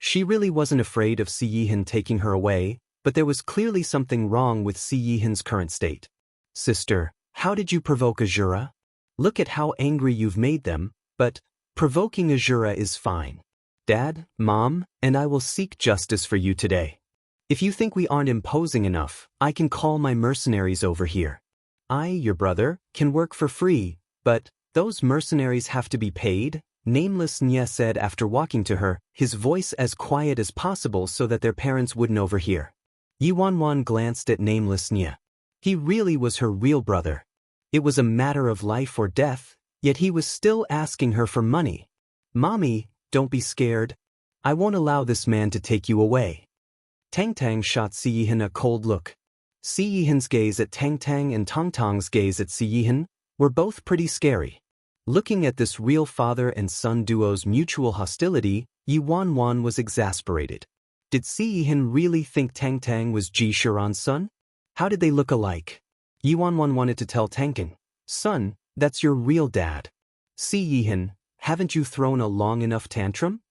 She really wasn't afraid of Si Yihan taking her away, but there was clearly something wrong with Si Yihan's current state. Sister, how did you provoke Azura? Look at how angry you've made them, but provoking Azura is fine. Dad, Mom, and I will seek justice for you today. If you think we aren't imposing enough, I can call my mercenaries over here. I, your brother, can work for free, but those mercenaries have to be paid, Nameless Nye said after walking to her, his voice as quiet as possible so that their parents wouldn't overhear. Yi Wanwan glanced at Nameless Nye. He really was her real brother. It was a matter of life or death, yet he was still asking her for money. Mommy, don't be scared. I won't allow this man to take you away. Tang Tang shot Si Yihan a cold look. Si Yihan's gaze at Tang Tang and Tong Tong's gaze at Si Yihan were both pretty scary. Looking at this real father and son duo's mutual hostility, Yi Wanwan was exasperated. Did Si Yihan really think Tang Tang was Ji Shiran's son? How did they look alike? Yi Wanwan wanted to tell Tang Tang, son, that's your real dad. Si Yihan, haven't you thrown a long enough tantrum?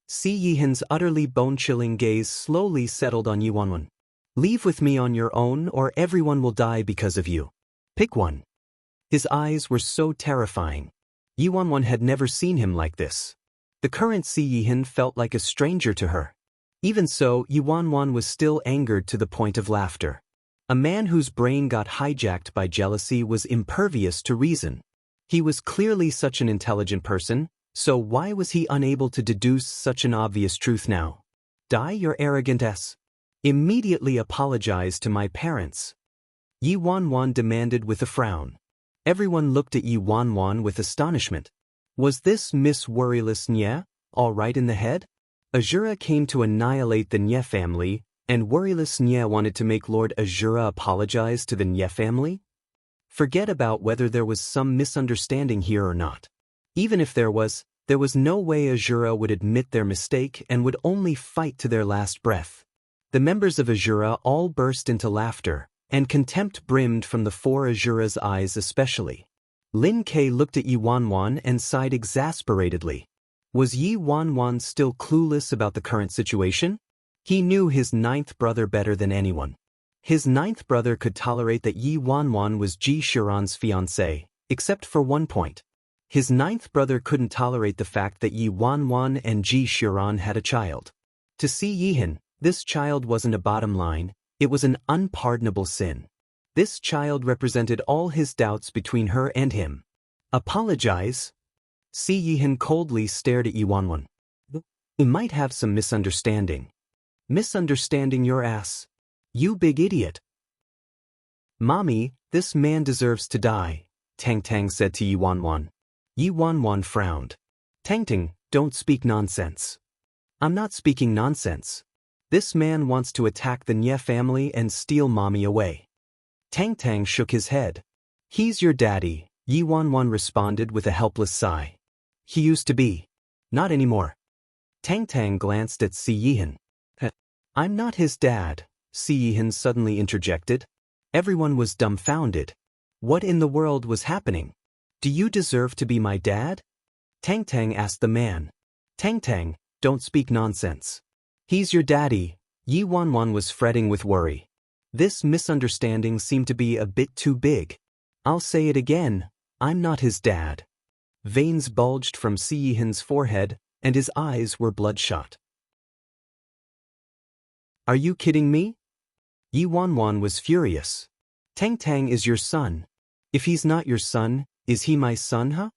Si Yihan's utterly bone-chilling gaze slowly settled on Yi Wanwan. Leave with me on your own or everyone will die because of you. Pick one. His eyes were so terrifying. Yi Wanwan had never seen him like this. The current Si Yihan felt like a stranger to her. Even so, Yi Wanwan was still angered to the point of laughter. A man whose brain got hijacked by jealousy was impervious to reason. He was clearly such an intelligent person, so why was he unable to deduce such an obvious truth now? Die, your arrogant ass. Immediately apologize to my parents. Yi Wanwan demanded with a frown. Everyone looked at Yi Wanwan with astonishment. Was this Miss Worryless Nye all right in the head? Azura came to annihilate the Nye family, and Worryless Nye wanted to make Lord Azura apologize to the Nye family? Forget about whether there was some misunderstanding here or not. Even if there was no way Azura would admit their mistake and would only fight to their last breath. The members of Azura all burst into laughter, and contempt brimmed from the four Azura's eyes especially. Lin Ke looked at Yi Wanwan and sighed exasperatedly. Was Yi Wanwan still clueless about the current situation? He knew his ninth brother better than anyone. His ninth brother could tolerate that Yi Wanwan was Ji Shiran's fiancée, except for one point. His ninth brother couldn't tolerate the fact that Yi Wanwan and Ji Shiran had a child. To Si Yihan, this child wasn't a bottom line, it was an unpardonable sin. This child represented all his doubts between her and him. Apologize? Si Yihan coldly stared at Yi Wanwan. We might have some misunderstanding. Misunderstanding your ass. You big idiot. Mommy, this man deserves to die, Tang Tang said to Yi Wanwan. Yi Wanwan frowned. Tang Tang, don't speak nonsense. I'm not speaking nonsense. This man wants to attack the Nye family and steal Mommy away. Tang Tang shook his head. He's your daddy, Yi Wanwan responded with a helpless sigh. He used to be. Not anymore. Tang Tang glanced at Si Yihan. I'm not his dad, Si Yihan suddenly interjected. Everyone was dumbfounded. What in the world was happening? Do you deserve to be my dad? Tang Tang asked the man. Tang Tang, don't speak nonsense. He's your daddy, Yi Wanwan was fretting with worry. This misunderstanding seemed to be a bit too big. I'll say it again, I'm not his dad. Veins bulged from Si Yihan's forehead, and his eyes were bloodshot. Are you kidding me? Yi Wanwan was furious. Tang Tang is your son. If he's not your son, is he my son, huh?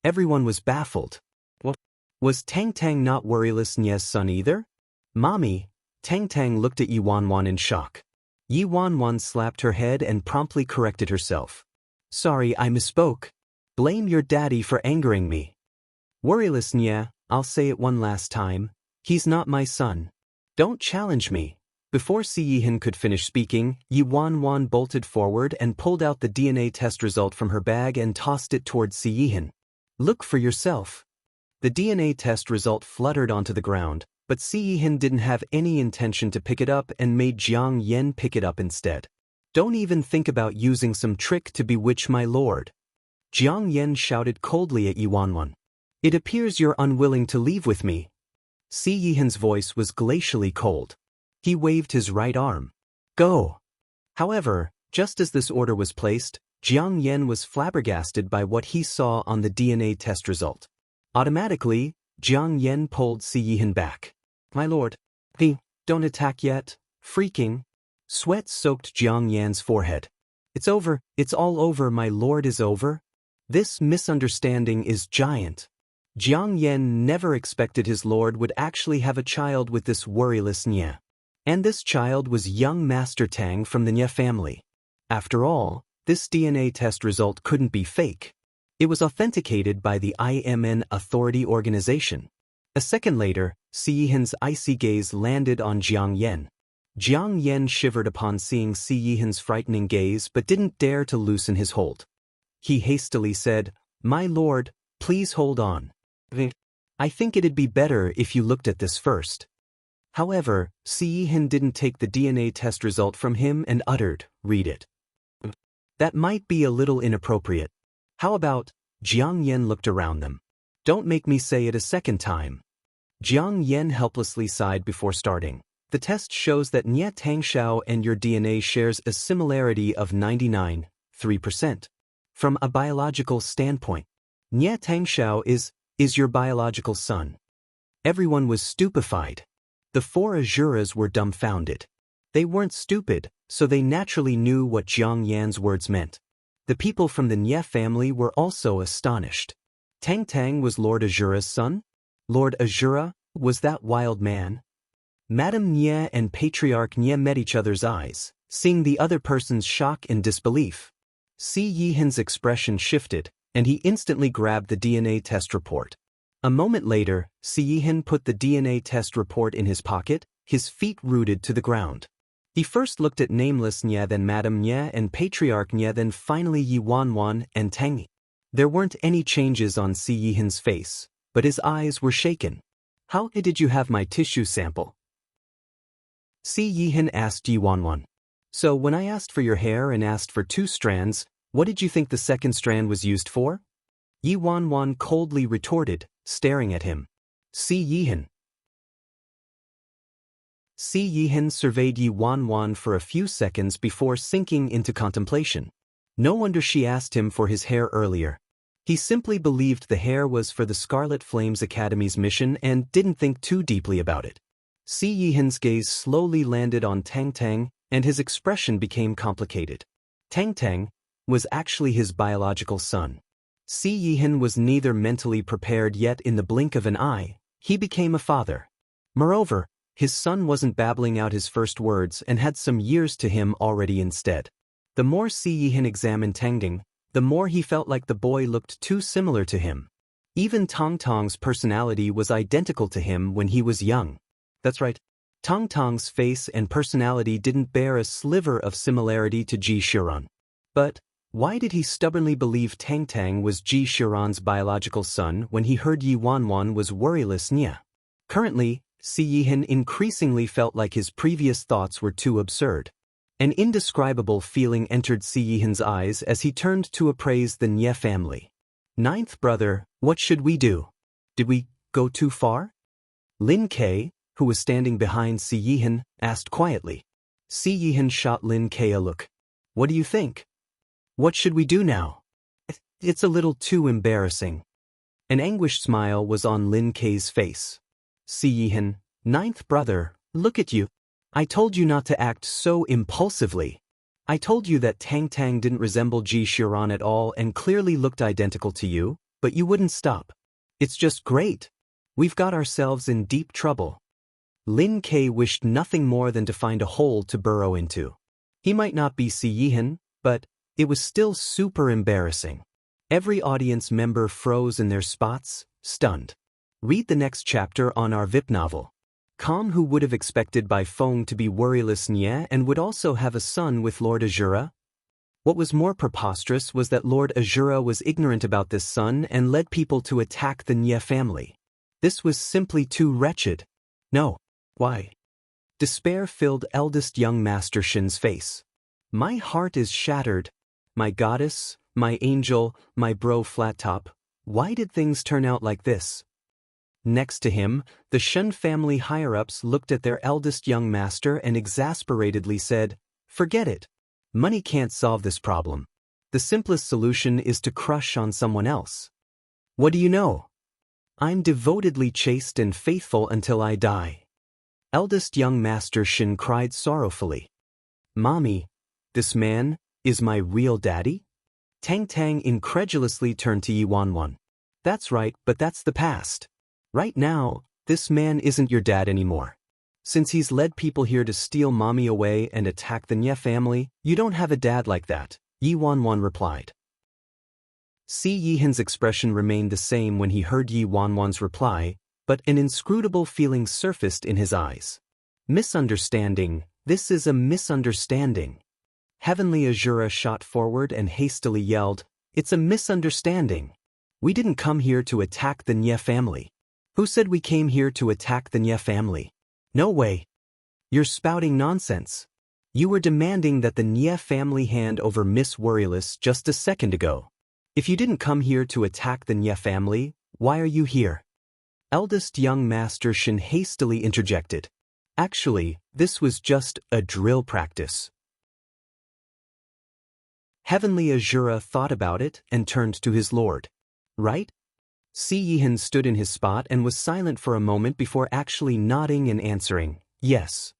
Everyone was baffled. What? Was Tang Tang not Worryless Nye's son either? Mommy, Tang Tang looked at Yi Wanwan in shock. Yi Wanwan slapped her head and promptly corrected herself. Sorry, I misspoke. Blame your daddy for angering me. Worryless Nye, I'll say it one last time. He's not my son. Don't challenge me. Before Si Yihan could finish speaking, Yi Wanwan bolted forward and pulled out the DNA test result from her bag and tossed it toward Si Yihan. Look for yourself. The DNA test result fluttered onto the ground, but Si Yihan didn't have any intention to pick it up and made Jiang Yen pick it up instead. Don't even think about using some trick to bewitch my lord. Jiang Yen shouted coldly at Yi Wanwan. It appears you're unwilling to leave with me. Si Yihan's voice was glacially cold. He waved his right arm. Go! However, just as this order was placed, Jiang Yan was flabbergasted by what he saw on the DNA test result. Automatically, Jiang Yan pulled Si Yihan back. My lord, don't attack yet. Freaking. Sweat soaked Jiang Yan's forehead. It's over, it's all over, my lord, is over. This misunderstanding is giant. Jiang Yan never expected his lord would actually have a child with this worryless Nye. And this child was young Master Tang from the Nye family. After all, this DNA test result couldn't be fake. It was authenticated by the IMN Authority Organization. A second later, Si Yihan's icy gaze landed on Jiang Yan. Jiang Yan shivered upon seeing Si Yihan's frightening gaze but didn't dare to loosen his hold. He hastily said, My lord, please hold on. I think it'd be better if you looked at this first. However, Si Yihan didn't take the DNA test result from him and uttered, Read it. That might be a little inappropriate. How about, Jiang Yan looked around them. Don't make me say it a second time. Jiang Yan helplessly sighed before starting. The test shows that Nye Tangshao and your DNA shares a similarity of 99.3%. From a biological standpoint, Nye Tangshao is your biological son. Everyone was stupefied. The four Azuras were dumbfounded. They weren't stupid, so they naturally knew what Jiang Yan's words meant. The people from the Nye family were also astonished. Tang Tang was Lord Azura's son? Lord Azura, was that wild man? Madame Nye and Patriarch Nye met each other's eyes, seeing the other person's shock and disbelief. Si Yihan's expression shifted, and he instantly grabbed the DNA test report. A moment later, Si Yihan put the DNA test report in his pocket, his feet rooted to the ground. He first looked at nameless Nye, then Madame Nye and Patriarch Nye, then finally Yi Wanwan and Tang. There weren't any changes on Si Yihan's face, but his eyes were shaken. How did you have my tissue sample? Si Yihan asked Yi Wanwan. So when I asked for your hair and asked for 2 strands, what did you think the second strand was used for? Yi Wanwan coldly retorted, staring at him. Si Yihan. Si Yihan surveyed Yi Wanwan for a few seconds before sinking into contemplation. No wonder she asked him for his hair earlier. He simply believed the hair was for the Scarlet Flames Academy's mission and didn't think too deeply about it. Si Yihan's gaze slowly landed on Tang Tang, and his expression became complicated. Tang Tang was actually his biological son. Si Yihan was neither mentally prepared yet in the blink of an eye, he became a father. Moreover, his son wasn't babbling out his first words and had some years to him already instead. The more Si Yihan examined Tang Tang, the more he felt like the boy looked too similar to him. Even Tong Tong's personality was identical to him when he was young. That's right. Tong Tong's face and personality didn't bear a sliver of similarity to Ji Shiran. But why did he stubbornly believe Tang Tang was Ji Shiran's biological son when he heard Yi Wanwan was worryless Nye? Currently, Si Yihan increasingly felt like his previous thoughts were too absurd. An indescribable feeling entered Si Yihan's eyes as he turned to appraise the Nye family. Ninth brother, what should we do? Did we go too far? Lin Ke, who was standing behind Si Yihan, asked quietly. Si Yihan shot Lin Ke a look. What do you think? What should we do now? It's a little too embarrassing. An anguished smile was on Lin Ke's face. Si Yihan, ninth brother, look at you. I told you not to act so impulsively. I told you that Tang Tang didn't resemble Ji Shiran at all and clearly looked identical to you, but you wouldn't stop. It's just great. We've got ourselves in deep trouble. Lin Ke wished nothing more than to find a hole to burrow into. He might not be Si Yihan, but it was still super embarrassing. Every audience member froze in their spots, stunned. Read the next chapter on our VIP novel. Calm, who would have expected Bai Feng to be worryless Nye and would also have a son with Lord Azura? What was more preposterous was that Lord Azura was ignorant about this son and led people to attack the Nye family. This was simply too wretched. No. Why? Despair filled eldest young Master Shin's face. My heart is shattered. My goddess, my angel, my bro flat top. Why did things turn out like this? Next to him, the Shun family higher-ups looked at their eldest young master and exasperatedly said, "Forget it. Money can't solve this problem. The simplest solution is to crush on someone else. What do you know? I'm devotedly chaste and faithful until I die." Eldest young master Shin cried sorrowfully. "Mommy, this man is my real daddy?" Tang Tang incredulously turned to Yi Wanwan. "That's right, but that's the past. Right now, this man isn't your dad anymore. Since he's led people here to steal mommy away and attack the Nye family, you don't have a dad like that," Yi Wanwan replied. Si Yihan's expression remained the same when he heard Yi Wanwan's reply, but an inscrutable feeling surfaced in his eyes. "Misunderstanding, this is a misunderstanding." Heavenly Azura shot forward and hastily yelled, "It's a misunderstanding. We didn't come here to attack the Nye family. Who said we came here to attack the Nye family? No way. You're spouting nonsense. You were demanding that the Nye family hand over Miss Worryless just a second ago. If you didn't come here to attack the Nye family, why are you here?" Eldest young master Shin hastily interjected. "Actually, this was just a drill practice." Heavenly Azura thought about it and turned to his lord. "Right?" Si Yihan stood in his spot and was silent for a moment before actually nodding and answering, "Yes."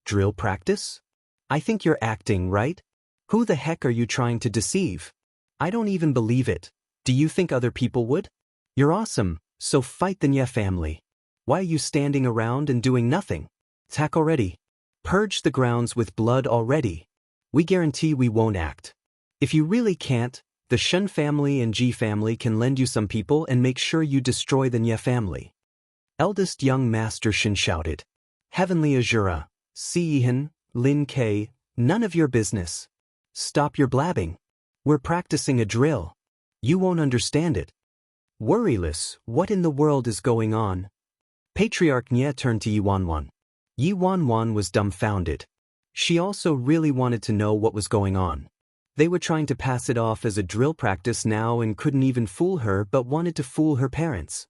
"Drill practice? I think you're acting, right? Who the heck are you trying to deceive? I don't even believe it. Do you think other people would? You're awesome, so fight the Nye family. Why are you standing around and doing nothing? Attack already. Purge the grounds with blood already. We guarantee we won't act. If you really can't, the Shun family and Ji family can lend you some people and make sure you destroy the Nye family." Eldest young master Shin shouted. "Heavenly Azura, Si Yihan, Lin K, none of your business. Stop your blabbing. We're practicing a drill. You won't understand it." Worryless, what in the world is going on? Patriarch Nye turned to Yi Wanwan. Yi Wanwan was dumbfounded. She also really wanted to know what was going on. They were trying to pass it off as a drill practice now and couldn't even fool her but wanted to fool her parents.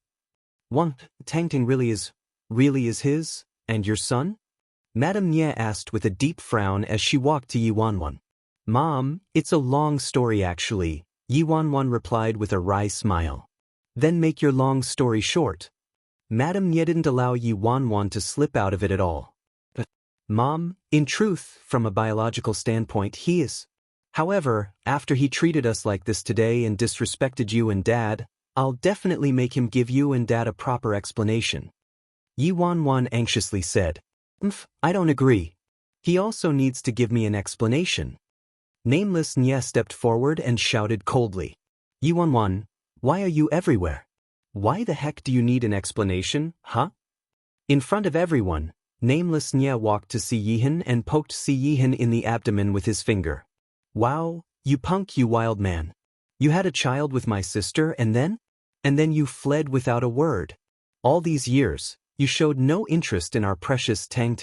Tang Tang really is his, and your son?" Madame Nye asked with a deep frown as she walked to Yi Wanwan. "Mom, it's a long story actually," Yi Wanwan replied with a wry smile. "Then make your long story short." Madame Nye didn't allow Yi Wanwan to slip out of it at all. "But, Mom, in truth, from a biological standpoint he is. However, after he treated us like this today and disrespected you and Dad, I'll definitely make him give you and Dad a proper explanation." Yi Wanwan anxiously said, I don't agree. He also needs to give me an explanation." Nameless Nye stepped forward and shouted coldly, "Yi Wanwan, why are you everywhere? Why the heck do you need an explanation, huh?" In front of everyone, Nameless Nye walked to Si Yihan and poked Si Yihan in the abdomen with his finger. "Wow, you punk, you wild man. You had a child with my sister and then you fled without a word. All these years, you showed no interest in our precious Tang.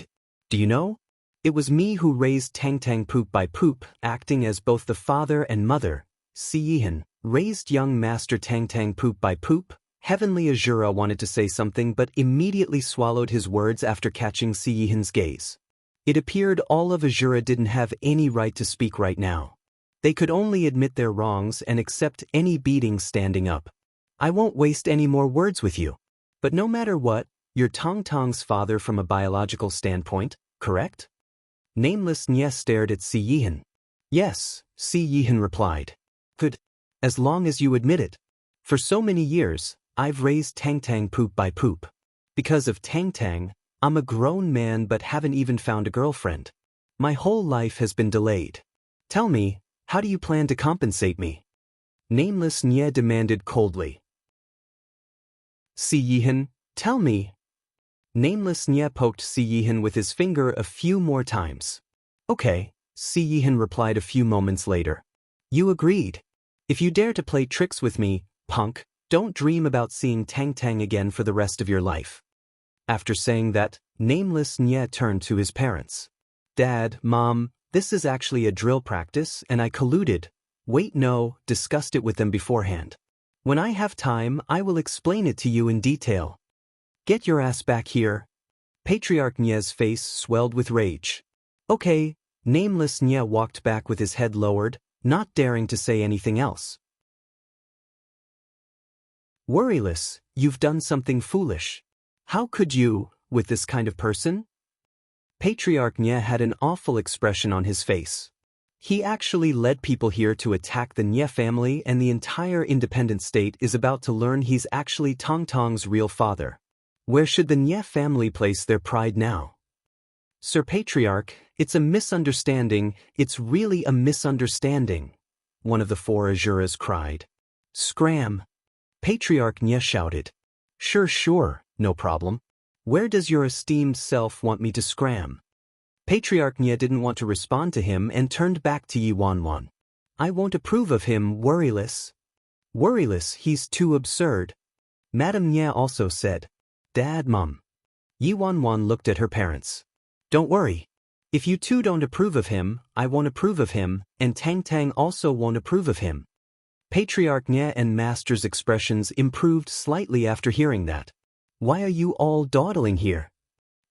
Do you know? It was me who raised Tang Tang poop by poop, acting as both the father and mother." Si Yihan raised young master Tang Tang poop by poop. Heavenly Azura wanted to say something but immediately swallowed his words after catching Si Yihan's gaze. It appeared all of Azura didn't have any right to speak right now. They could only admit their wrongs and accept any beating standing up. "I won't waste any more words with you. But no matter what, you're Tong Tong's father from a biological standpoint, correct?" Nameless Nye stared at Si Yihan. "Yes," Si Yihan replied. "Good. As long as you admit it. For so many years, I've raised Tang Tang poop by poop. Because of Tang Tang, I'm a grown man but haven't even found a girlfriend. My whole life has been delayed. Tell me, how do you plan to compensate me?" Nameless Nye demanded coldly. Si Yihan, tell me." Nameless Nye poked Si Yihan with his finger a few more times. "Okay," Si Yihan replied a few moments later. "You agreed. If you dare to play tricks with me, punk, don't dream about seeing Tang Tang again for the rest of your life." After saying that, Nameless Nye turned to his parents. "Dad, Mom, this is actually a drill practice and I colluded. Wait, no, discussed it with them beforehand. When I have time, I will explain it to you in detail." Get your ass back here. Patriarch Nye's face swelled with rage. Okay, nameless Nye walked back with his head lowered, not daring to say anything else. Worryless, you've done something foolish. How could you, with this kind of person? Patriarch Nye had an awful expression on his face. He actually led people here to attack the Nye family, and the entire independent state is about to learn he's actually Tong Tong's real father. Where should the Nye family place their pride now? Sir Patriarch, it's a misunderstanding, it's really a misunderstanding, one of the four Azuras cried. Scram! Patriarch Nye shouted. Sure, no problem. Where does your esteemed self want me to scram? Patriarch Nye didn't want to respond to him and turned back to Yi Wanwan. I won't approve of him, worryless. Worryless, he's too absurd. Madame Nye also said. Dad, Mom. Yi Wanwan looked at her parents. Don't worry. If you two don't approve of him, I won't approve of him, and Tang Tang also won't approve of him. Patriarch Nye and Master's expressions improved slightly after hearing that. Why are you all dawdling here?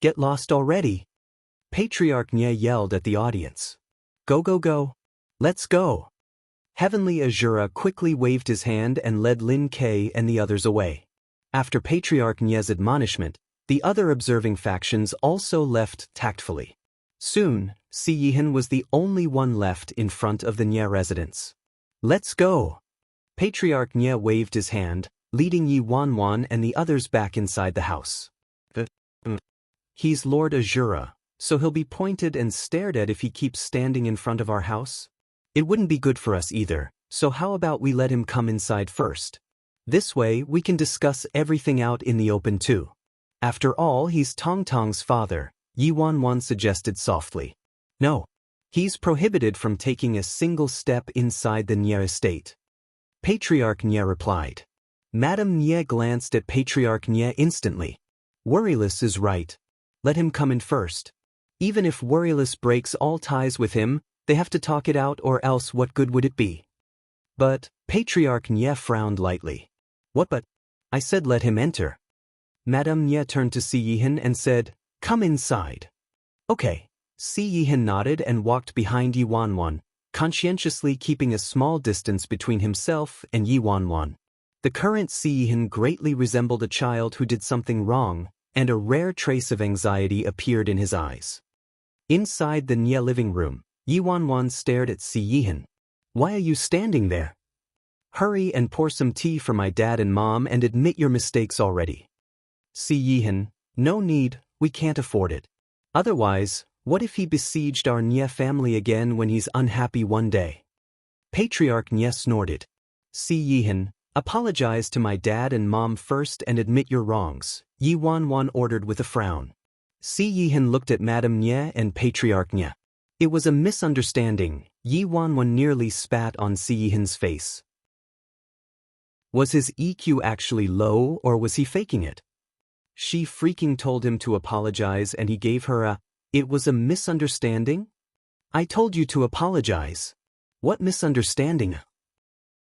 Get lost already. Patriarch Nye yelled at the audience. Go. Let's go. Heavenly Azura quickly waved his hand and led Lin Ke and the others away. After Patriarch Nye's admonishment, the other observing factions also left tactfully. Soon, Si Yihan was the only one left in front of the Nye residence. Let's go. Patriarch Nye waved his hand, leading Yi Wanwan and the others back inside the house. He's Lord Azura, so he'll be pointed and stared at if he keeps standing in front of our house? It wouldn't be good for us either, so how about we let him come inside first? This way we can discuss everything out in the open too. After all, he's Tong Tong's father, Yi Wanwan suggested softly. No. He's prohibited from taking a single step inside the Nye estate. Patriarch Nye replied. Madame Nye glanced at Patriarch Nye instantly. Worryless is right. Let him come in first. Even if Worryless breaks all ties with him, they have to talk it out, or else what good would it be? But, Patriarch Nye frowned lightly. What but? I said let him enter. Madame Nye turned to Si Yihan and said, come inside. Okay. Si Yihan nodded and walked behind Yi Wanwan, conscientiously keeping a small distance between himself and Yi Wanwan. The current Si Yihan greatly resembled a child who did something wrong, and a rare trace of anxiety appeared in his eyes. Inside the Nye living room, Yi Wanwan stared at Si Yihan. Why are you standing there? Hurry and pour some tea for my dad and mom and admit your mistakes already. Si Yihan, no need, we can't afford it. Otherwise, what if he besieged our Nye family again when he's unhappy one day? Patriarch Nye snorted. Si Yihan, apologize to my dad and mom first and admit your wrongs, Yi Wanwan ordered with a frown. Si Yihan looked at Madame Nye and Patriarch Nye. It was a misunderstanding. Yi Wanwan nearly spat on Si Yihan's face. Was his EQ actually low, or was he faking it? She freaking told him to apologize and he gave her a, it was a misunderstanding? I told you to apologize. What misunderstanding?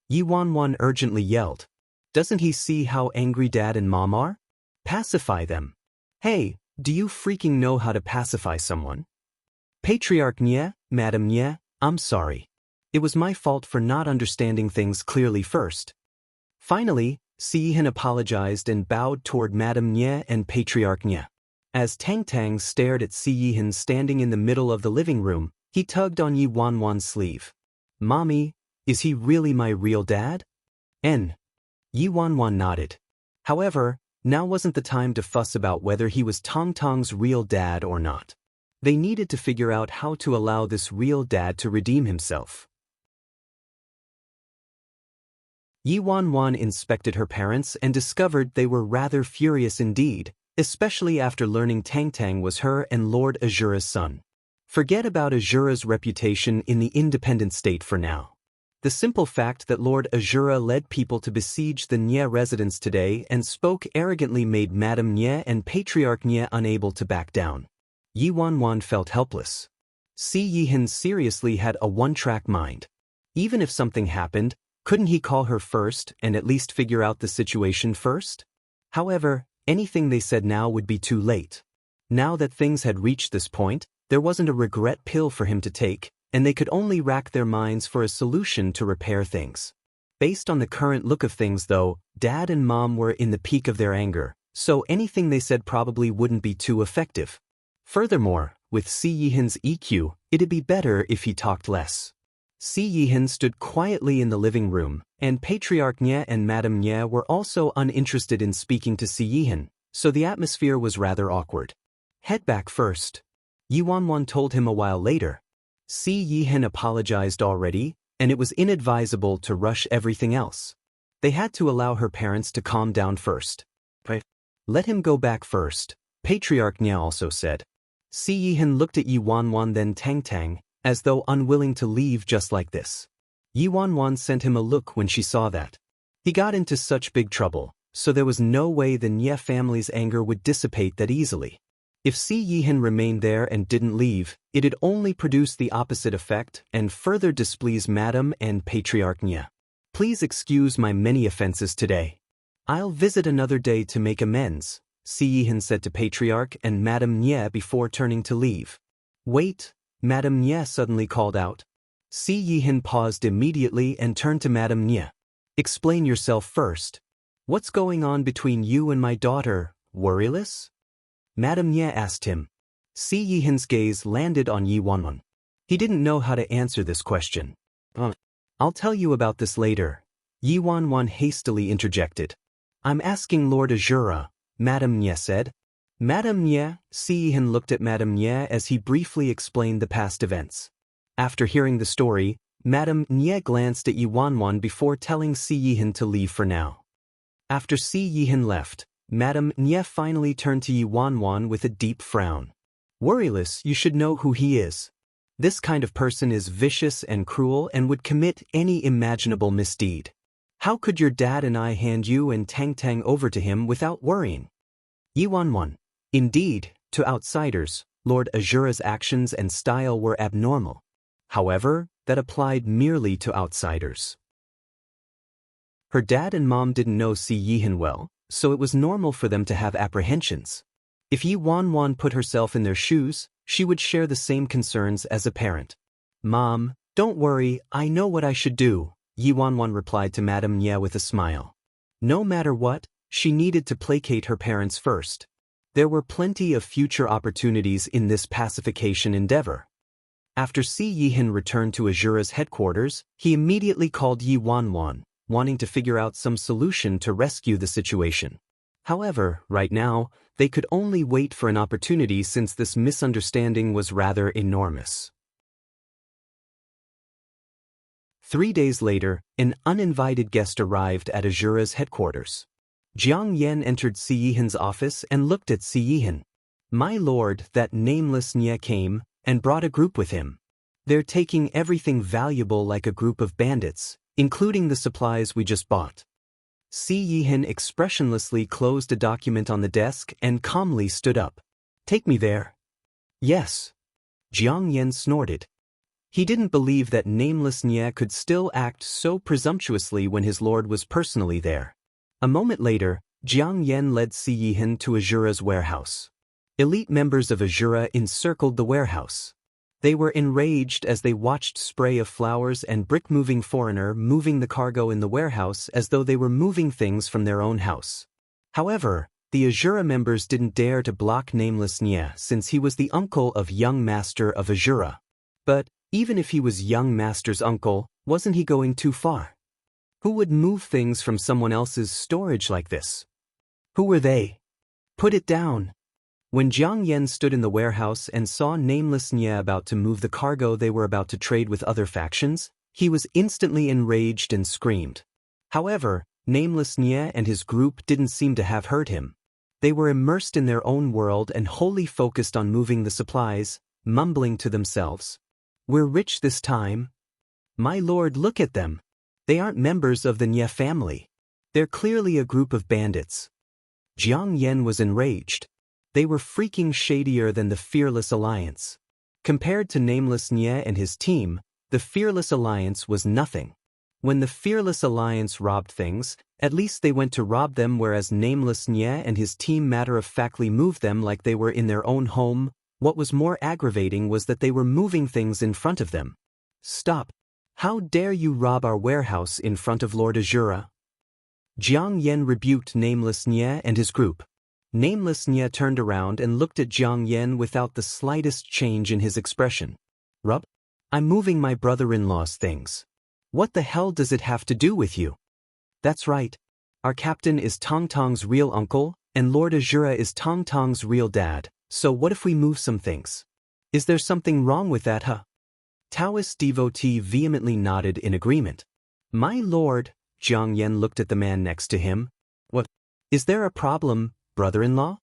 Yi Wanwan urgently yelled. Doesn't he see how angry Dad and Mom are? Pacify them. Hey, do you freaking know how to pacify someone? Patriarch Nye, Madame Nye, I'm sorry. It was my fault for not understanding things clearly first. Finally, Si Yihan apologized and bowed toward Madame Nye and Patriarch Nye. As Tang Tang stared at Si Yihan standing in the middle of the living room, he tugged on Yi Wanwan's sleeve. Mommy, is he really my real dad? Yi Wanwan nodded. However, now wasn't the time to fuss about whether he was Tong Tong's real dad or not. They needed to figure out how to allow this real dad to redeem himself. Yi Wanwan inspected her parents and discovered they were rather furious indeed, especially after learning Tang Tang was her and Lord Azura's son. Forget about Azura's reputation in the independent state for now. The simple fact that Lord Azura led people to besiege the Nye residence today and spoke arrogantly made Madame Nye and Patriarch Nye unable to back down. Yi Wanwan felt helpless. Si Yihan seriously had a one-track mind. Even if something happened, couldn't he call her first and at least figure out the situation first? However, Anything they said now would be too late. Now that things had reached this point, there wasn't a regret pill for him to take, and they could only rack their minds for a solution to repair things. Based on the current look of things though, Dad and Mom were in the peak of their anger, so anything they said probably wouldn't be too effective. Furthermore, with Si Yihin's EQ, it'd be better if he talked less. Si Yihin stood quietly in the living room, and Patriarch Nye and Madame Nye were also uninterested in speaking to Si Yihin, so the atmosphere was rather awkward. Head back first. Yi Wanwan told him a while later. Si Yihin apologized already, and it was inadvisable to rush everything else. They had to allow her parents to calm down first. Let him go back first, Patriarch Nye also said. Si Yihin looked at Yi Wanwan then Tang Tang, as though unwilling to leave just like this. Yi Wanwan sent him a look when she saw that. He got into such big trouble, so there was no way the Nye family's anger would dissipate that easily. If Si Yihin remained there and didn't leave, it'd only produce the opposite effect and further displease Madame and Patriarch Nye. Please excuse my many offenses today. I'll visit another day to make amends, Si Yihin said to Patriarch and Madame Nye before turning to leave. Wait, Madame Nye suddenly called out. Si Yihin paused immediately and turned to Madame Nye. Explain yourself first. What's going on between you and my daughter, worryless? Madame Nye asked him. Si Yihin's gaze landed on Yi Wanwan. He didn't know how to answer this question. I'll tell you about this later, Yi Wanwan hastily interjected. I'm asking Lord Azura, Madame Nye said. Madame Nye, Si Yihin looked at Madame Nye as he briefly explained the past events. After hearing the story, Madame Nye glanced at Yi Wanwan before telling Si Yihin to leave for now. After Si Yihin left, Madame Nye finally turned to Yi Wanwan with a deep frown. Worryless, you should know who he is. This kind of person is vicious and cruel and would commit any imaginable misdeed. How could your dad and I hand you and Tang Tang over to him without worrying? Yi Wanwan. Indeed, to outsiders, Lord Azura's actions and style were abnormal. However, that applied merely to outsiders. Her dad and mom didn't know Si Yihin well, so it was normal for them to have apprehensions. If Yi Wanwan put herself in their shoes, she would share the same concerns as a parent. Mom, don't worry, I know what I should do, Yi Wanwan replied to Madame Nye with a smile. No matter what, she needed to placate her parents first. There were plenty of future opportunities in this pacification endeavor. After Si Yihin returned to Azura's headquarters, he immediately called Yi Wanwan, wanting to figure out some solution to rescue the situation. However, right now, they could only wait for an opportunity since this misunderstanding was rather enormous. 3 days later, an uninvited guest arrived at Azura's headquarters. Jiang Yan entered Si Yihin's office and looked at Si Yihin. My lord, that nameless Nye came and brought a group with him. They're taking everything valuable like a group of bandits, including the supplies we just bought. Si Yihin expressionlessly closed a document on the desk and calmly stood up. Take me there. Yes. Jiang Yan snorted. He didn't believe that nameless Nye could still act so presumptuously when his lord was personally there. A moment later, Jiang Yan led Si Yihin to Azura's warehouse. Elite members of Azura encircled the warehouse. They were enraged as they watched spray of flowers and brick-moving foreigner moving the cargo in the warehouse as though they were moving things from their own house. However, the Azura members didn't dare to block nameless Nye since he was the uncle of young master of Azura. But, even if he was young master's uncle, wasn't he going too far? Who would move things from someone else's storage like this? Who were they? Put it down. When Jiang Yan stood in the warehouse and saw nameless Nye about to move the cargo they were about to trade with other factions, he was instantly enraged and screamed. However, nameless Nye and his group didn't seem to have heard him. They were immersed in their own world and wholly focused on moving the supplies, mumbling to themselves. We're rich this time. My lord, look at them. They aren't members of the Nye family. They're clearly a group of bandits. Jiang Yan was enraged. They were freaking shadier than the Fearless Alliance. Compared to nameless Nye and his team, the Fearless Alliance was nothing. When the Fearless Alliance robbed things, at least they went to rob them, whereas Nameless Nye and his team matter-of-factly moved them like they were in their own home. What was more aggravating was that they were moving things in front of them. Stop! How dare you rob our warehouse in front of Lord Azura? Jiang Yen rebuked Nameless Nye and his group. Nameless Nye turned around and looked at Jiang Yen without the slightest change in his expression. Rub? I'm moving my brother-in-law's things. What the hell does it have to do with you? That's right. Our captain is Tong Tong's real uncle, and Lord Azura is Tong Tong's real dad, so what if we move some things? Is there something wrong with that, huh? Taoist devotee vehemently nodded in agreement. My lord, Jiang Yen looked at the man next to him. What? Is there a problem, brother-in-law?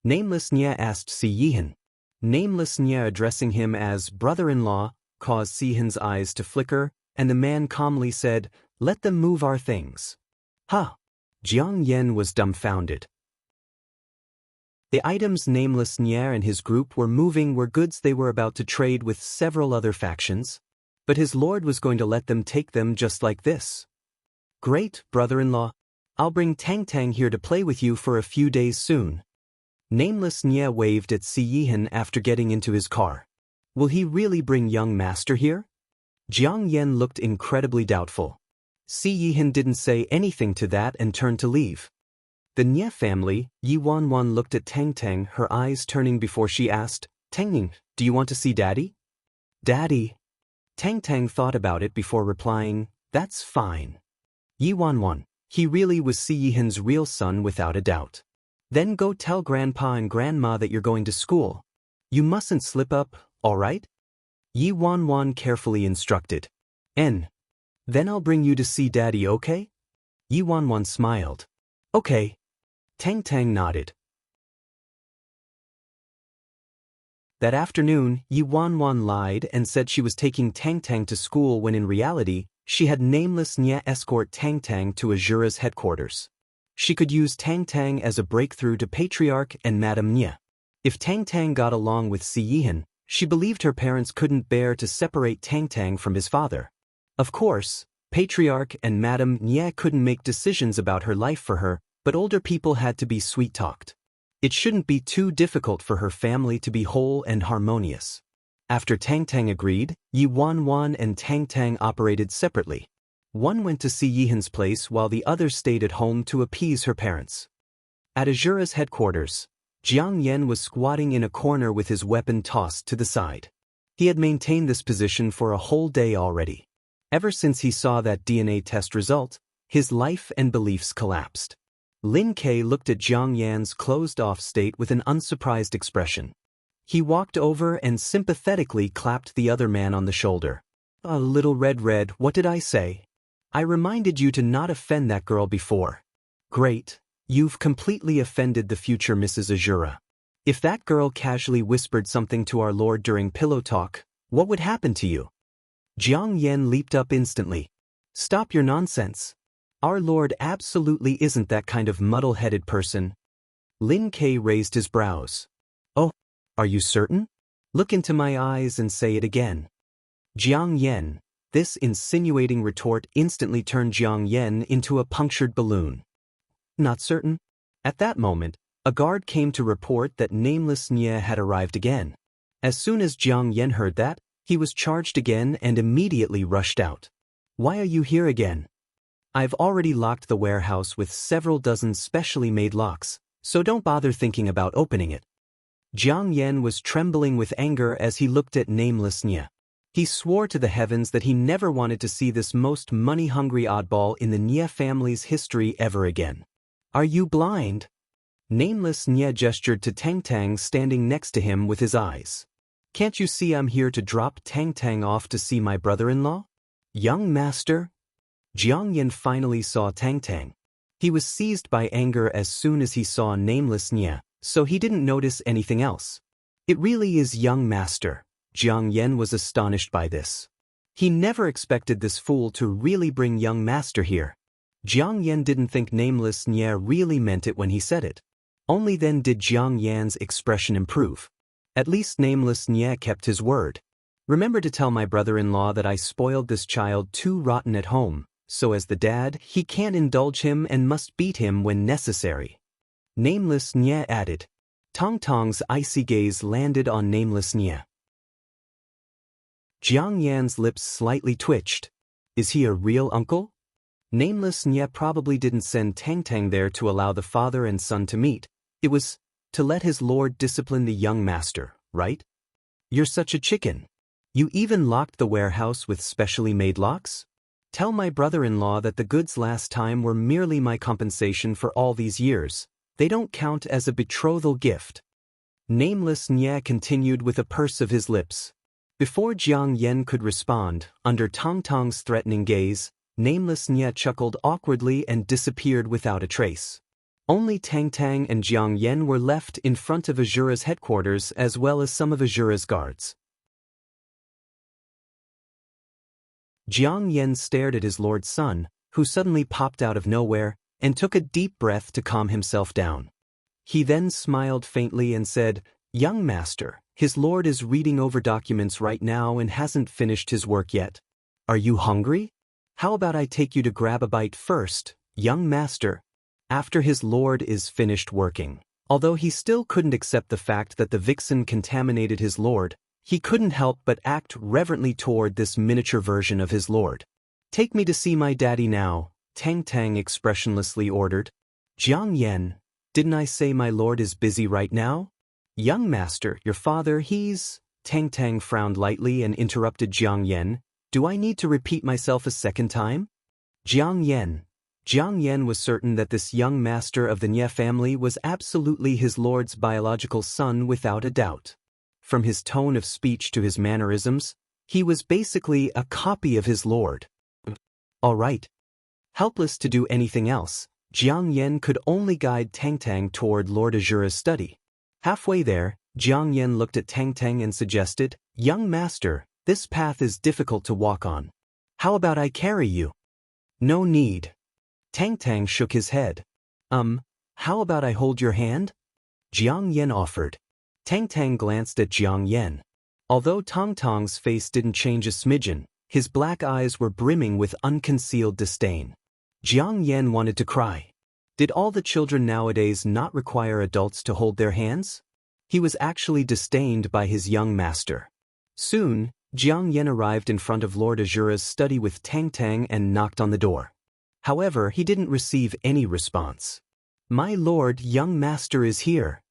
Nameless Nye asked Si Yihan. Nameless Nye addressing him as brother-in-law caused Si Yihan's eyes to flicker, and the man calmly said, let them move our things. Huh? Jiang Yen was dumbfounded. The items Nameless Nye and his group were moving were goods they were about to trade with several other factions, but his lord was going to let them take them just like this. Great, brother-in-law. I'll bring Tang Tang here to play with you for a few days soon. Nameless Nye waved at Si Yihan after getting into his car. Will he really bring young master here? Jiang Yen looked incredibly doubtful. Si Yihan didn't say anything to that and turned to leave. The Nye family, Yi Wanwan looked at Tang Tang, her eyes turning before she asked, Tang, do you want to see Daddy? Daddy? Tang Tang thought about it before replying, that's fine. Yi Wanwan, he really was Si Yihan's real son without a doubt. Then go tell Grandpa and Grandma that you're going to school. You mustn't slip up, all right? Yi Wanwan carefully instructed. Then I'll bring you to see Daddy, okay? Yi Wanwan smiled. Okay. Tang Tang nodded. That afternoon, Yi Wanwan lied and said she was taking Tang Tang to school when in reality, she had Nameless Nye escort Tang Tang to Azura's headquarters. She could use Tang Tang as a breakthrough to Patriarch and Madame Nye. If Tang Tang got along with Si Yihan, she believed her parents couldn't bear to separate Tang Tang from his father. Of course, Patriarch and Madame Nye couldn't make decisions about her life for her, but older people had to be sweet-talked. It shouldn't be too difficult for her family to be whole and harmonious. After Tang Tang agreed, Yi Wanwan and Tang Tang operated separately. One went to Si Yihan's place while the other stayed at home to appease her parents. At Azura's headquarters, Jiang Yen was squatting in a corner with his weapon tossed to the side. He had maintained this position for a whole day already. Ever since he saw that DNA test result, his life and beliefs collapsed. Lin Kei looked at Jiang Yan's closed-off state with an unsurprised expression. He walked over and sympathetically clapped the other man on the shoulder. A little red, what did I say? I reminded you to not offend that girl before. Great. You've completely offended the future Mrs. Azura. If that girl casually whispered something to our lord during pillow talk, what would happen to you? Jiang Yen leaped up instantly. Stop your nonsense. Our lord absolutely isn't that kind of muddle-headed person. Lin Kei raised his brows. Oh, are you certain? Look into my eyes and say it again. Jiang Yen. This insinuating retort instantly turned Jiang Yen into a punctured balloon. Not certain? At that moment, a guard came to report that Nameless Nye had arrived again. As soon as Jiang Yen heard that, he was charged again and immediately rushed out. Why are you here again? I've already locked the warehouse with several dozen specially made locks, so don't bother thinking about opening it. Jiang Yen was trembling with anger as he looked at Nameless Nye. He swore to the heavens that he never wanted to see this most money-hungry oddball in the Nye family's history ever again. Are you blind? Nameless Nye gestured to Tang Tang standing next to him with his eyes. Can't you see I'm here to drop Tang Tang off to see my brother-in-law? Young master? Jiang Yen finally saw Tang Tang. He was seized by anger as soon as he saw Nameless Nye, so he didn't notice anything else. It really is young master. Jiang Yen was astonished by this. He never expected this fool to really bring young master here. Jiang Yen didn't think Nameless Nye really meant it when he said it. Only then did Jiang Yan's expression improve. At least Nameless Nye kept his word. Remember to tell my brother-in-law that I spoiled this child too rotten at home, so as the dad, he can't indulge him and must beat him when necessary. Nameless Nye added. Tong Tong's icy gaze landed on Nameless Nye. Jiang Yan's lips slightly twitched. Is he a real uncle? Nameless Nye probably didn't send Tang Tang there to allow the father and son to meet. It was to let his lord discipline the young master, right? You're such a chicken. You even locked the warehouse with specially made locks? Tell my brother-in-law that the goods last time were merely my compensation for all these years. They don't count as a betrothal gift. Nameless Nye continued with a purse of his lips. Before Jiang Yan could respond, under Tong Tong's threatening gaze, Nameless Nye chuckled awkwardly and disappeared without a trace. Only Tang Tang and Jiang Yan were left in front of Azura's headquarters as well as some of Azura's guards. Jiang Yan stared at his lord's son, who suddenly popped out of nowhere, and took a deep breath to calm himself down. He then smiled faintly and said, "Young master, his lord is reading over documents right now and hasn't finished his work yet. Are you hungry? How about I take you to grab a bite first, young master?" After his lord is finished working. Although he still couldn't accept the fact that the vixen contaminated his lord, he couldn't help but act reverently toward this miniature version of his lord. "Take me to see my daddy now," Tang Tang expressionlessly ordered. "Jiang Yan, didn't I say my lord is busy right now? Young master, your father, he's—" Tang Tang frowned lightly and interrupted Jiang Yan. "Do I need to repeat myself a second time?" Jiang Yan was certain that this young master of the Nye family was absolutely his lord's biological son without a doubt. From his tone of speech to his mannerisms, he was basically a copy of his lord. All right. Helpless to do anything else, Jiang Yan could only guide Tang Tang toward Lord Azura's study. Halfway there, Jiang Yan looked at Tang Tang and suggested, "Young master, this path is difficult to walk on. How about I carry you?" "No need." Tang Tang shook his head. How about I hold your hand?" Jiang Yan offered. Tang Tang glanced at Jiang Yan. Although Tong Tong's face didn't change a smidgen, his black eyes were brimming with unconcealed disdain. Jiang Yan wanted to cry. Did all the children nowadays not require adults to hold their hands? He was actually disdained by his young master. Soon, Jiang Yan arrived in front of Lord Azura's study with Tang Tang and knocked on the door. However, he didn't receive any response. "My lord, young master is here,"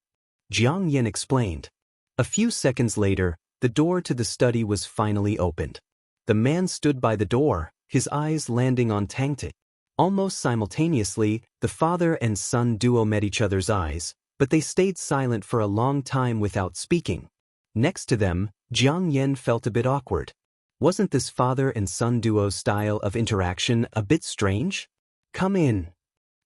Jiang Yan explained. A few seconds later, the door to the study was finally opened. The man stood by the door, his eyes landing on Tang Tang. Almost simultaneously, the father and son duo met each other's eyes, but they stayed silent for a long time without speaking. Next to them, Jiang Yan felt a bit awkward. Wasn't this father and son duo's style of interaction a bit strange? "Come in."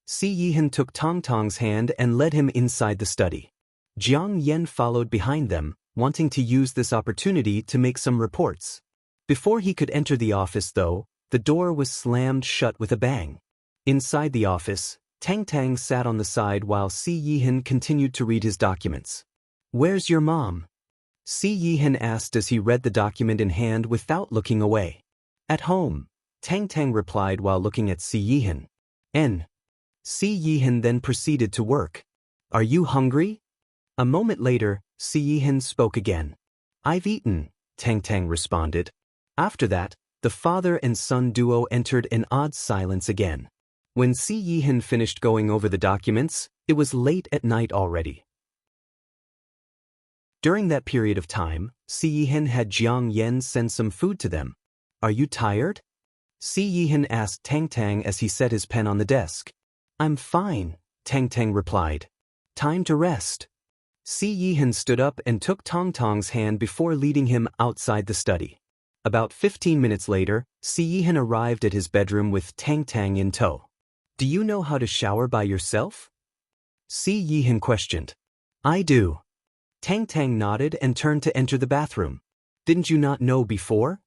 Si Yihan took Tong Tong's hand and led him inside the study. Jiang Yan followed behind them, wanting to use this opportunity to make some reports. Before he could enter the office, though, the door was slammed shut with a bang. Inside the office, Tang Tang sat on the side while Si Yihan continued to read his documents. "Where's your mom?" Si Yihan asked as he read the document in hand without looking away. "At home," Tang Tang replied while looking at Si Yihan. Si Yihan then proceeded to work. "Are you hungry?" A moment later, Si Yihan spoke again. "I've eaten," Tang Tang responded. After that, the father and son duo entered an odd silence again. When Si Yihan finished going over the documents, it was late at night already. During that period of time, Si Yihan had Jiang Yan send some food to them. "Are you tired?" Si Yihan asked Tang Tang as he set his pen on the desk. "I'm fine," Tang Tang replied. "Time to rest." Si Yihan stood up and took Tong Tong's hand before leading him outside the study. About 15 minutes later, Si Yihan arrived at his bedroom with Tang Tang in tow. "Do you know how to shower by yourself?" Si Yihan questioned. "I do." Tang Tang nodded and turned to enter the bathroom. "Didn't you not know before?"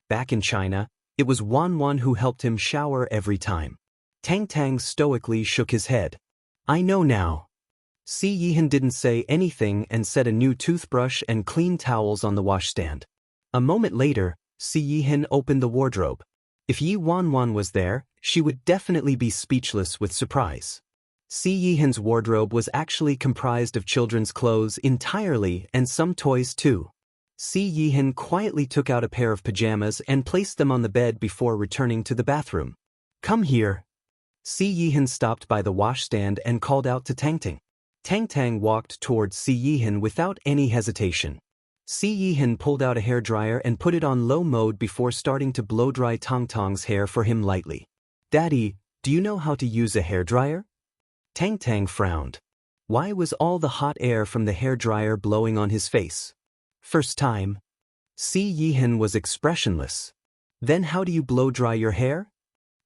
Back in China, it was Wan Wan who helped him shower every time. Tang Tang stoically shook his head. "I know now." Si Yihan didn't say anything and set a new toothbrush and clean towels on the washstand. A moment later, Si Yihan opened the wardrobe. If Yi Wanwan was there, she would definitely be speechless with surprise. Si Yihan's wardrobe was actually comprised of children's clothes entirely and some toys too. Si Yihan quietly took out a pair of pajamas and placed them on the bed before returning to the bathroom. "Come here." Si Yihan stopped by the washstand and called out to Tangtang. Tangtang walked towards Si Yihan without any hesitation. Si Yihan pulled out a hairdryer and put it on low mode before starting to blow-dry Tangtang's hair for him lightly. "Daddy, do you know how to use a hairdryer?" Tangtang frowned. Why was all the hot air from the hairdryer blowing on his face? "First time." Si Yihan was expressionless. "Then how do you blow-dry your hair?"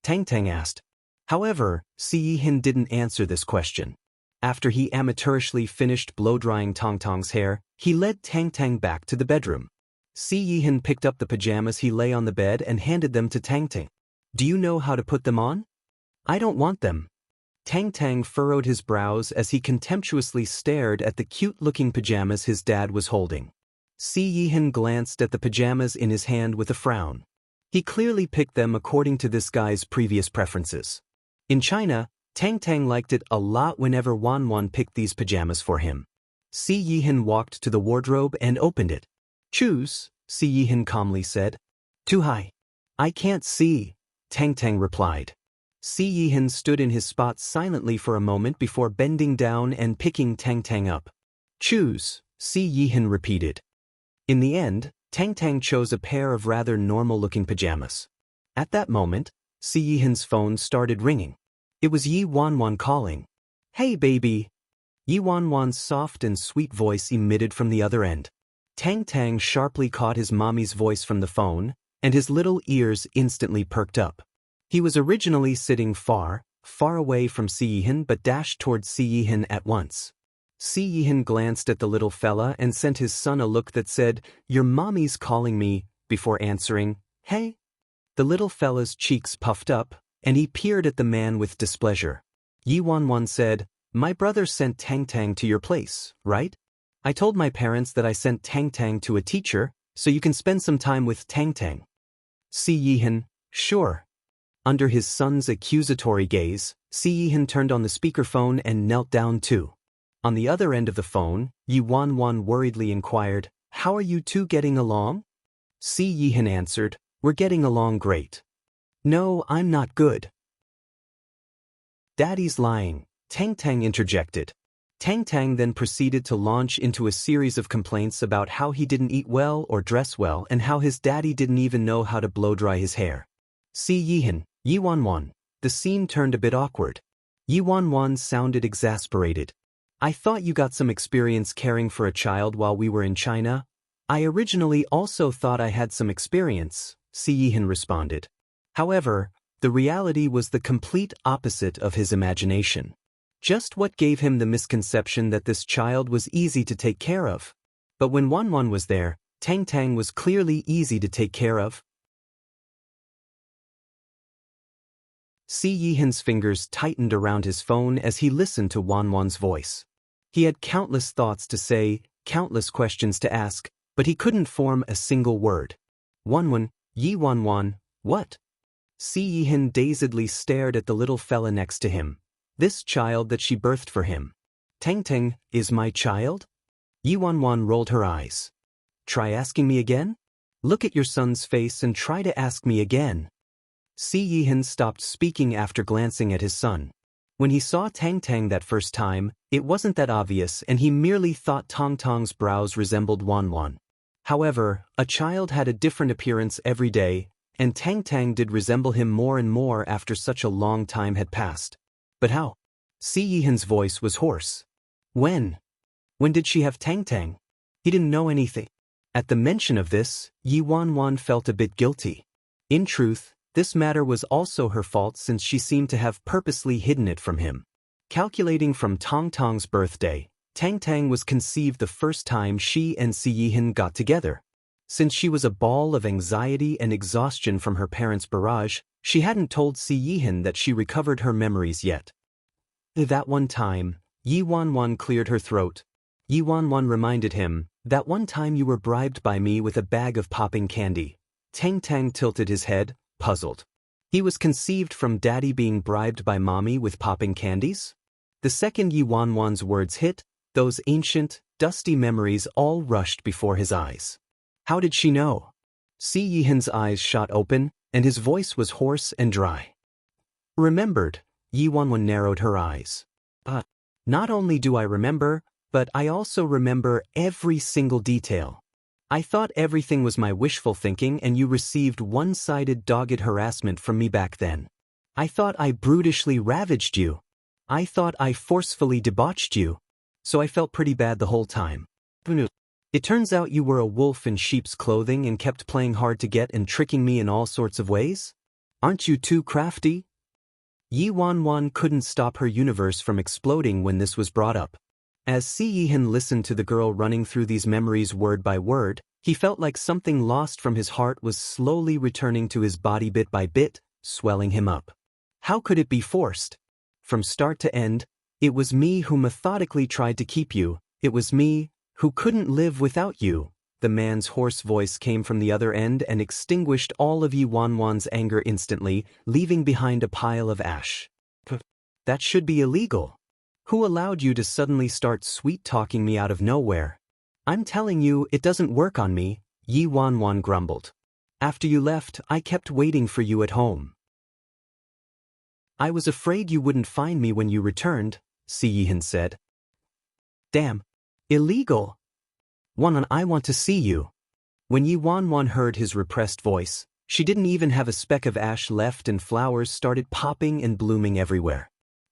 Tangtang asked. However, Si Yihan didn't answer this question. After he amateurishly finished blow-drying Tangtang's hair, he led Tangtang back to the bedroom. Si Yihan picked up the pajamas he lay on the bed and handed them to Tangtang. "Do you know how to put them on?" "I don't want them." Tangtang furrowed his brows as he contemptuously stared at the cute-looking pajamas his dad was holding. Si Yihan glanced at the pajamas in his hand with a frown. He clearly picked them according to this guy's previous preferences. In China, Tangtang liked it a lot whenever Wanwan picked these pajamas for him. Si Yihan walked to the wardrobe and opened it. "Choose," Si Yihan calmly said. "Too high." "I can't see," Tangtang replied. Si Yihan stood in his spot silently for a moment before bending down and picking Tangtang up. "Choose," Si Yihan repeated. In the end, Tangtang chose a pair of rather normal-looking pajamas. At that moment, Si Yihan's phone started ringing. It was Yi Wanwan calling. "Hey baby." Yi Wanwan's soft and sweet voice emitted from the other end. Tangtang sharply caught his mommy's voice from the phone, and his little ears instantly perked up. He was originally sitting far, far away from Si Yihan but dashed towards Si Yihan at once. Si Yihan glanced at the little fella and sent his son a look that said, "Your mommy's calling me," before answering, "Hey?" The little fella's cheeks puffed up, and he peered at the man with displeasure. Yi Wanwan said, "My brother sent Tangtang to your place, right? I told my parents that I sent Tangtang to a teacher, so you can spend some time with Tangtang." Si Yihan, "Sure." Under his son's accusatory gaze, Si Yihan turned on the speakerphone and knelt down too. On the other end of the phone, Yi Wanwan worriedly inquired, "How are you two getting along?" Si Yihan answered, "We're getting along great." "No, I'm not good." "Daddy's lying," Tangtang interjected. Tangtang then proceeded to launch into a series of complaints about how he didn't eat well or dress well and how his daddy didn't even know how to blow-dry his hair. Si Yihan, Yi Wanwan. The scene turned a bit awkward. Yi Wanwan sounded exasperated. "I thought you got some experience caring for a child while we were in China." "I originally also thought I had some experience," Si Yihan responded. However, the reality was the complete opposite of his imagination. Just what gave him the misconception that this child was easy to take care of? But when Wanwan was there, Tangtang was clearly easy to take care of. Si Yihan's fingers tightened around his phone as he listened to Wanwan's voice. He had countless thoughts to say, countless questions to ask, but he couldn't form a single word. "Wanwan, Yi Wanwan, what?" Si Yihan dazedly stared at the little fella next to him. This child that she birthed for him. "Tangtang is my child?" Yi Wanwan rolled her eyes. "Try asking me again? Look at your son's face and try to ask me again." Si Yihan stopped speaking after glancing at his son. When he saw Tangtang that first time, it wasn't that obvious and he merely thought Tangtang's brows resembled Wanwan. However, a child had a different appearance every day, and Tangtang did resemble him more and more after such a long time had passed. "But how?" Si Yihan's voice was hoarse. "When? When did she have Tangtang?" He didn't know anything. At the mention of this, Yi Wanwan felt a bit guilty. In truth, this matter was also her fault since she seemed to have purposely hidden it from him. Calculating from Tangtang's birthday, Tangtang was conceived the first time she and Si Yihan got together. Since she was a ball of anxiety and exhaustion from her parents' barrage, she hadn't told Si Yihan that she recovered her memories yet. That one time, Yi Wanwan cleared her throat. Yi Wanwan reminded him, that one time you were bribed by me with a bag of popping candy. Tang Tang tilted his head, puzzled. He was conceived from daddy being bribed by mommy with popping candies? The second Yi Wanwan's words hit, those ancient, dusty memories all rushed before his eyes. How did she know? Si Yihan's eyes shot open, and his voice was hoarse and dry. Remembered, Yi Wanwan narrowed her eyes. Not only do I remember, but I also remember every single detail. I thought everything was my wishful thinking and you received one-sided dogged harassment from me back then. I thought I brutishly ravaged you. I thought I forcefully debauched you. So I felt pretty bad the whole time. It turns out you were a wolf in sheep's clothing and kept playing hard to get and tricking me in all sorts of ways? Aren't you too crafty? Yi Wanwan couldn't stop her universe from exploding when this was brought up. As Si Yihan listened to the girl running through these memories word by word, he felt like something lost from his heart was slowly returning to his body bit by bit, swelling him up. How could it be forced? From start to end, it was me who methodically tried to keep you, it was me who couldn't live without you. The man's hoarse voice came from the other end and extinguished all of Yi Wanwan's anger instantly, leaving behind a pile of ash. That should be illegal. Who allowed you to suddenly start sweet-talking me out of nowhere? I'm telling you, it doesn't work on me, Yi Wanwan grumbled. After you left, I kept waiting for you at home. I was afraid you wouldn't find me when you returned, Si Yihan said. Damn. Illegal. Wanwan, I want to see you. When Yi Wanwan heard his repressed voice, she didn't even have a speck of ash left and flowers started popping and blooming everywhere.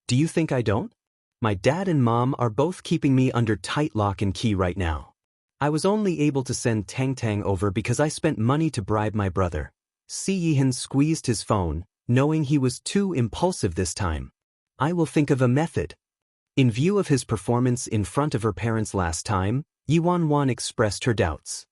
Do you think I don't? My dad and mom are both keeping me under tight lock and key right now. I was only able to send Tang Tang over because I spent money to bribe my brother. Si Yihan squeezed his phone, knowing he was too impulsive this time. I will think of a method. In view of his performance in front of her parents last time, Yi Wanwan expressed her doubts.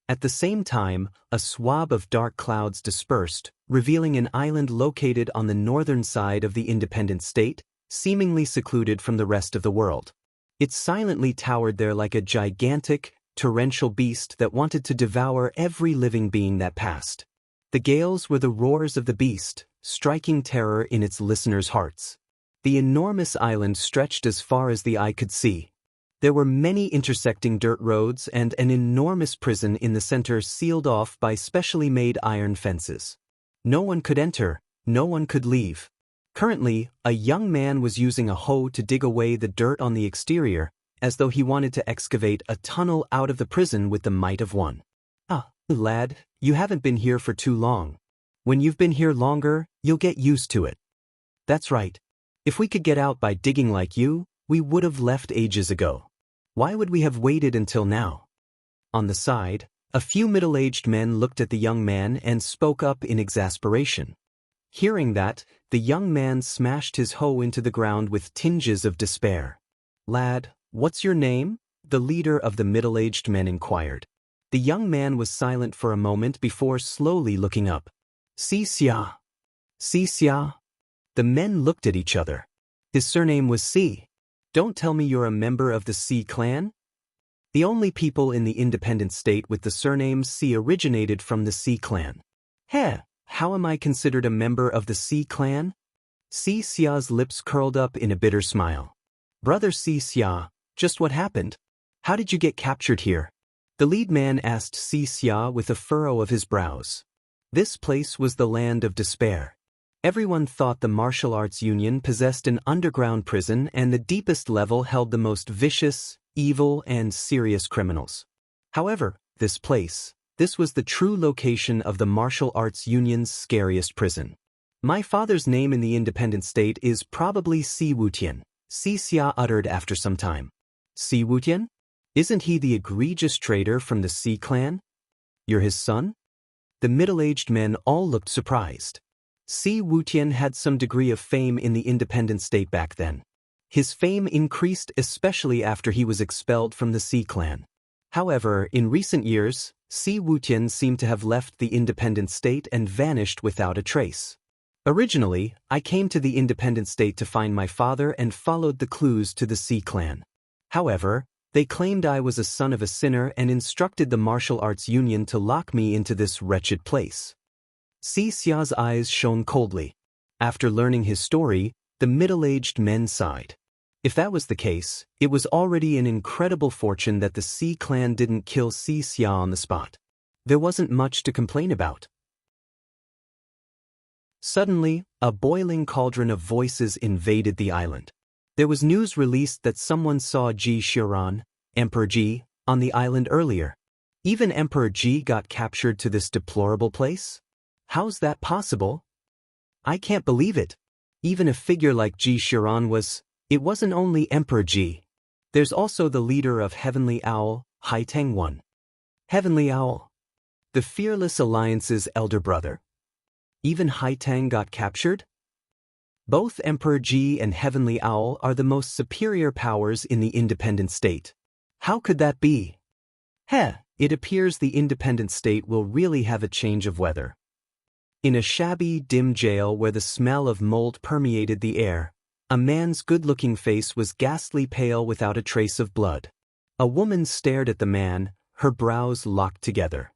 At the same time, a swab of dark clouds dispersed, revealing an island located on the northern side of the independent state, seemingly secluded from the rest of the world. It silently towered there like a gigantic, torrential beast that wanted to devour every living being that passed. The gales were the roars of the beast, striking terror in its listeners' hearts. The enormous island stretched as far as the eye could see. There were many intersecting dirt roads and an enormous prison in the center sealed off by specially made iron fences. No one could enter, no one could leave. Currently, a young man was using a hoe to dig away the dirt on the exterior, as though he wanted to excavate a tunnel out of the prison with the might of one. Lad, you haven't been here for too long. When you've been here longer, you'll get used to it. That's right. If we could get out by digging like you, we would have left ages ago. Why would we have waited until now? On the side, a few middle-aged men looked at the young man and spoke up in exasperation. Hearing that, the young man smashed his hoe into the ground with tinges of despair. Lad, what's your name? The leader of the middle-aged men inquired. The young man was silent for a moment before slowly looking up. Si Xia. Si Xia. The men looked at each other. His surname was Si. Don't tell me you're a member of the Si clan? The only people in the independent state with the surname Si originated from the Si clan. How am I considered a member of the Si clan? Si Xia's lips curled up in a bitter smile. Brother Si Xia, just what happened? How did you get captured here? The lead man asked Si Xia with a furrow of his brows. This place was the land of despair. Everyone thought the martial arts union possessed an underground prison and the deepest level held the most vicious, evil, and serious criminals. However, this was the true location of the martial arts union's scariest prison. My father's name in the independent state is probably Si Wutian, Si Xia uttered after some time. Si Wutian? Isn't he the egregious traitor from the Si clan? You're his son? The middle-aged men all looked surprised. Si Wutian had some degree of fame in the independent state back then. His fame increased especially after he was expelled from the Si clan. However, in recent years, Si Wutian seemed to have left the independent state and vanished without a trace. Originally, I came to the independent state to find my father and followed the clues to the Sea clan. However, they claimed I was a son of a sinner and instructed the martial arts union to lock me into this wretched place. Si Xia's eyes shone coldly. After learning his story, the middle-aged men sighed. If that was the case, it was already an incredible fortune that the Sea clan didn't kill Si Xia on the spot. There wasn't much to complain about. Suddenly, a boiling cauldron of voices invaded the island. There was news released that someone saw Ji Xiran, Emperor Ji, on the island earlier. Even Emperor Ji got captured to this deplorable place? How's that possible? I can't believe it. Even a figure like Ji Xiran it wasn't only Emperor Ji. There's also the leader of Heavenly Owl, Haitang One. Heavenly Owl, the Fearless Alliance's elder brother. Even Haitang got captured? Both Emperor Ji and Heavenly Owl are the most superior powers in the independent state. How could that be? It appears the independent state will really have a change of weather. In a shabby, dim jail where the smell of mold permeated the air, a man's good-looking face was ghastly pale without a trace of blood. A woman stared at the man, her brows locked together.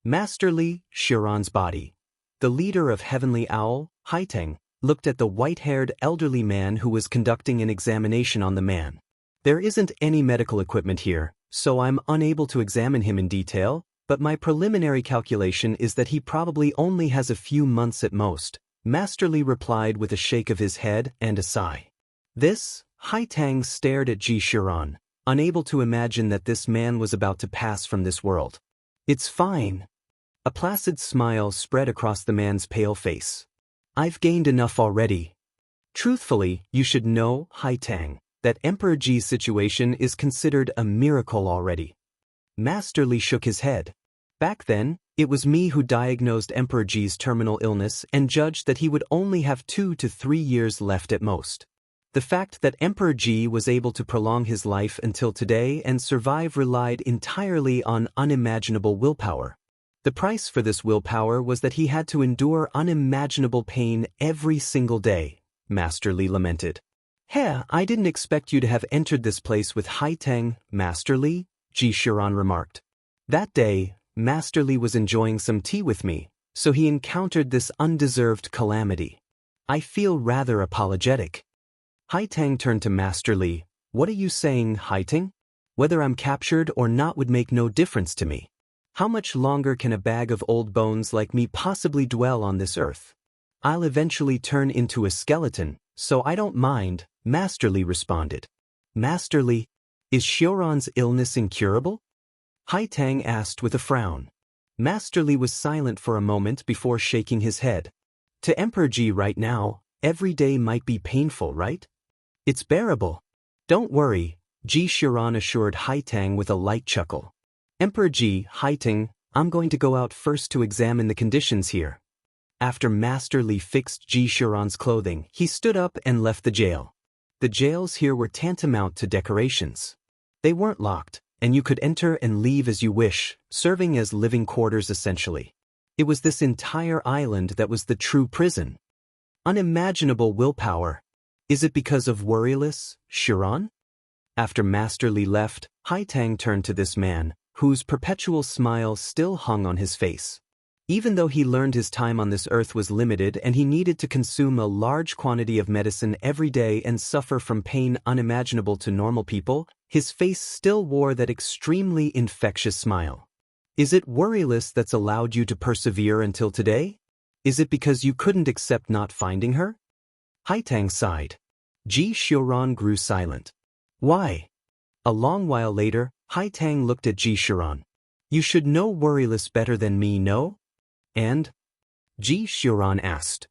Masterly, Xiran's body. The leader of Heavenly Owl, Haitang, looked at the white-haired elderly man who was conducting an examination on the man. There isn't any medical equipment here, so I'm unable to examine him in detail, but my preliminary calculation is that he probably only has a few months at most, Masterly replied with a shake of his head and a sigh. Haitang stared at Ji Xiran, unable to imagine that this man was about to pass from this world. It's fine. A placid smile spread across the man's pale face. I've gained enough already. Truthfully, you should know, Haitang, that Emperor Ji's situation is considered a miracle already. Masterly shook his head. Back then, it was me who diagnosed Emperor Ji's terminal illness and judged that he would only have 2 to 3 years left at most. The fact that Emperor Ji was able to prolong his life until today and survive relied entirely on unimaginable willpower. The price for this willpower was that he had to endure unimaginable pain every single day, Masterly lamented. I didn't expect you to have entered this place with Haitang, Masterly, Ji Xiran remarked. That day, Masterly was enjoying some tea with me, so he encountered this undeserved calamity. I feel rather apologetic. Haitang turned to Masterly. What are you saying, Haitang? Whether I'm captured or not would make no difference to me. How much longer can a bag of old bones like me possibly dwell on this earth? I'll eventually turn into a skeleton, so I don't mind, Masterly responded. Masterly, is Xiran's illness incurable? Haitang asked with a frown. Masterly was silent for a moment before shaking his head. To Emperor Ji right now, every day might be painful, right? It's bearable. Don't worry, Ji Xiran assured Haitang with a light chuckle. Emperor Ji, Haitang, I'm going to go out first to examine the conditions here. After Masterly fixed Ji Xiran's clothing, he stood up and left the jail. The jails here were tantamount to decorations. They weren't locked, and you could enter and leave as you wish, serving as living quarters essentially. It was this entire island that was the true prison. Unimaginable willpower. Is it because of worryless, Xiran? After Masterly left, Haitang turned to this man, whose perpetual smile still hung on his face. Even though he learned his time on this earth was limited and he needed to consume a large quantity of medicine every day and suffer from pain unimaginable to normal people, his face still wore that extremely infectious smile. Is it worryless that's allowed you to persevere until today? Is it because you couldn't accept not finding her? Haitang sighed. Ji Xiran grew silent. Why? A long while later, Haitang looked at Ji Xiran. You should know worryless better than me, no? And? Ji Xiran asked.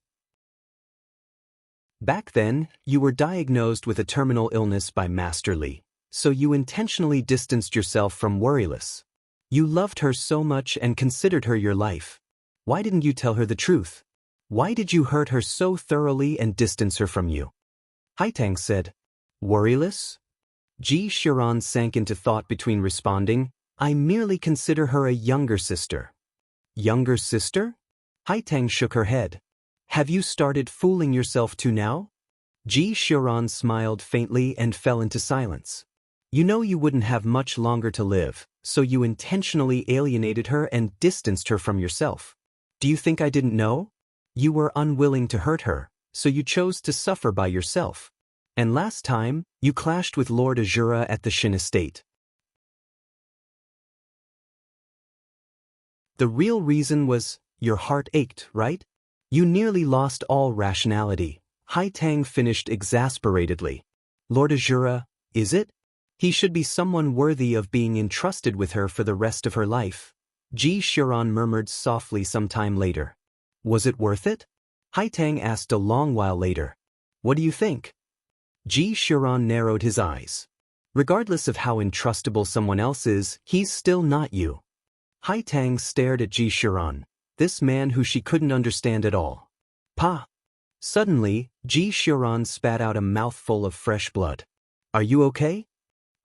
Back then, you were diagnosed with a terminal illness by Masterly, so you intentionally distanced yourself from worryless. You loved her so much and considered her your life. Why didn't you tell her the truth? Why did you hurt her so thoroughly and distance her from you? Haitang said. Worryless? Ji Xiran sank into thought between responding, I merely consider her a younger sister. Younger sister? Haitang shook her head. Have you started fooling yourself too now? Ji Xiran smiled faintly and fell into silence. You know you wouldn't have much longer to live, so you intentionally alienated her and distanced her from yourself. Do you think I didn't know? You were unwilling to hurt her, so you chose to suffer by yourself. And last time, you clashed with Lord Azura at the Shin estate. The real reason was, your heart ached, right? You nearly lost all rationality. Haitang finished exasperatedly. Lord Azura, is it? He should be someone worthy of being entrusted with her for the rest of her life. Ji Xiran murmured softly some time later. Was it worth it? Haitang asked a long while later. What do you think? Ji Xiran narrowed his eyes. Regardless of how intrustable someone else is, he's still not you. Haitang stared at Ji Xiran, this man who she couldn't understand at all. Pa! Suddenly, Ji Xiran spat out a mouthful of fresh blood. Are you okay?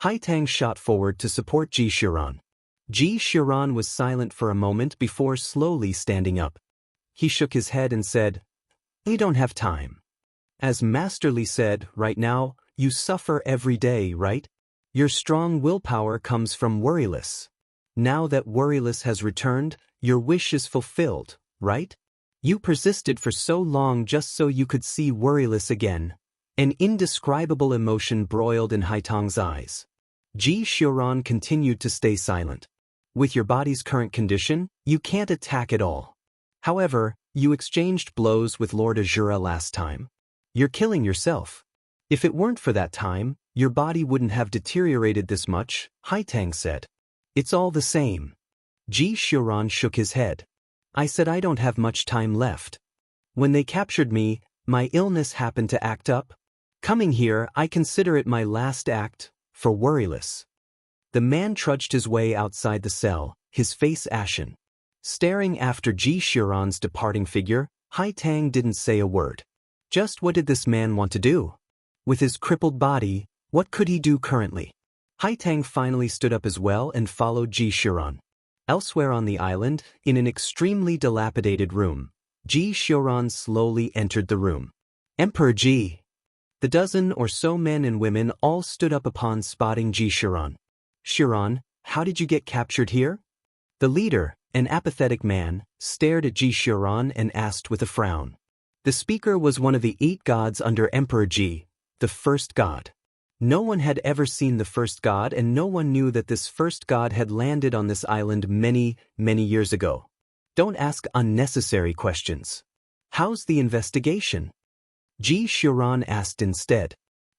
Haitang shot forward to support Ji Xiran. Ji Xiran was silent for a moment before slowly standing up. He shook his head and said, "We don't have time." As Master Li said, right now, you suffer every day, right? Your strong willpower comes from Worryless. Now that Worryless has returned, your wish is fulfilled, right? You persisted for so long just so you could see Worryless again. An indescribable emotion broiled in Haitang's eyes. Ji Xiran continued to stay silent. With your body's current condition, you can't attack at all. However, you exchanged blows with Lord Azura last time. You're killing yourself. If it weren't for that time, your body wouldn't have deteriorated this much, Haitang said. It's all the same. Ji Xiran shook his head. I said I don't have much time left. When they captured me, my illness happened to act up. Coming here, I consider it my last act, for Worryless. The man trudged his way outside the cell, his face ashen. Staring after Ji Xiran's departing figure, Haitang didn't say a word. Just what did this man want to do? With his crippled body, what could he do currently? Haitang finally stood up as well and followed Ji Xiran. Elsewhere on the island, in an extremely dilapidated room, Ji Xiran slowly entered the room. Emperor Ji. The dozen or so men and women all stood up upon spotting Ji Xiran. Xiran, how did you get captured here? The leader, an apathetic man, stared at Ji Xiran and asked with a frown. The speaker was one of the 8 gods under Emperor Ji, the first god. No one had ever seen the first god and no one knew that this first god had landed on this island many, many years ago. Don't ask unnecessary questions. How's the investigation? Ji Xiran asked instead.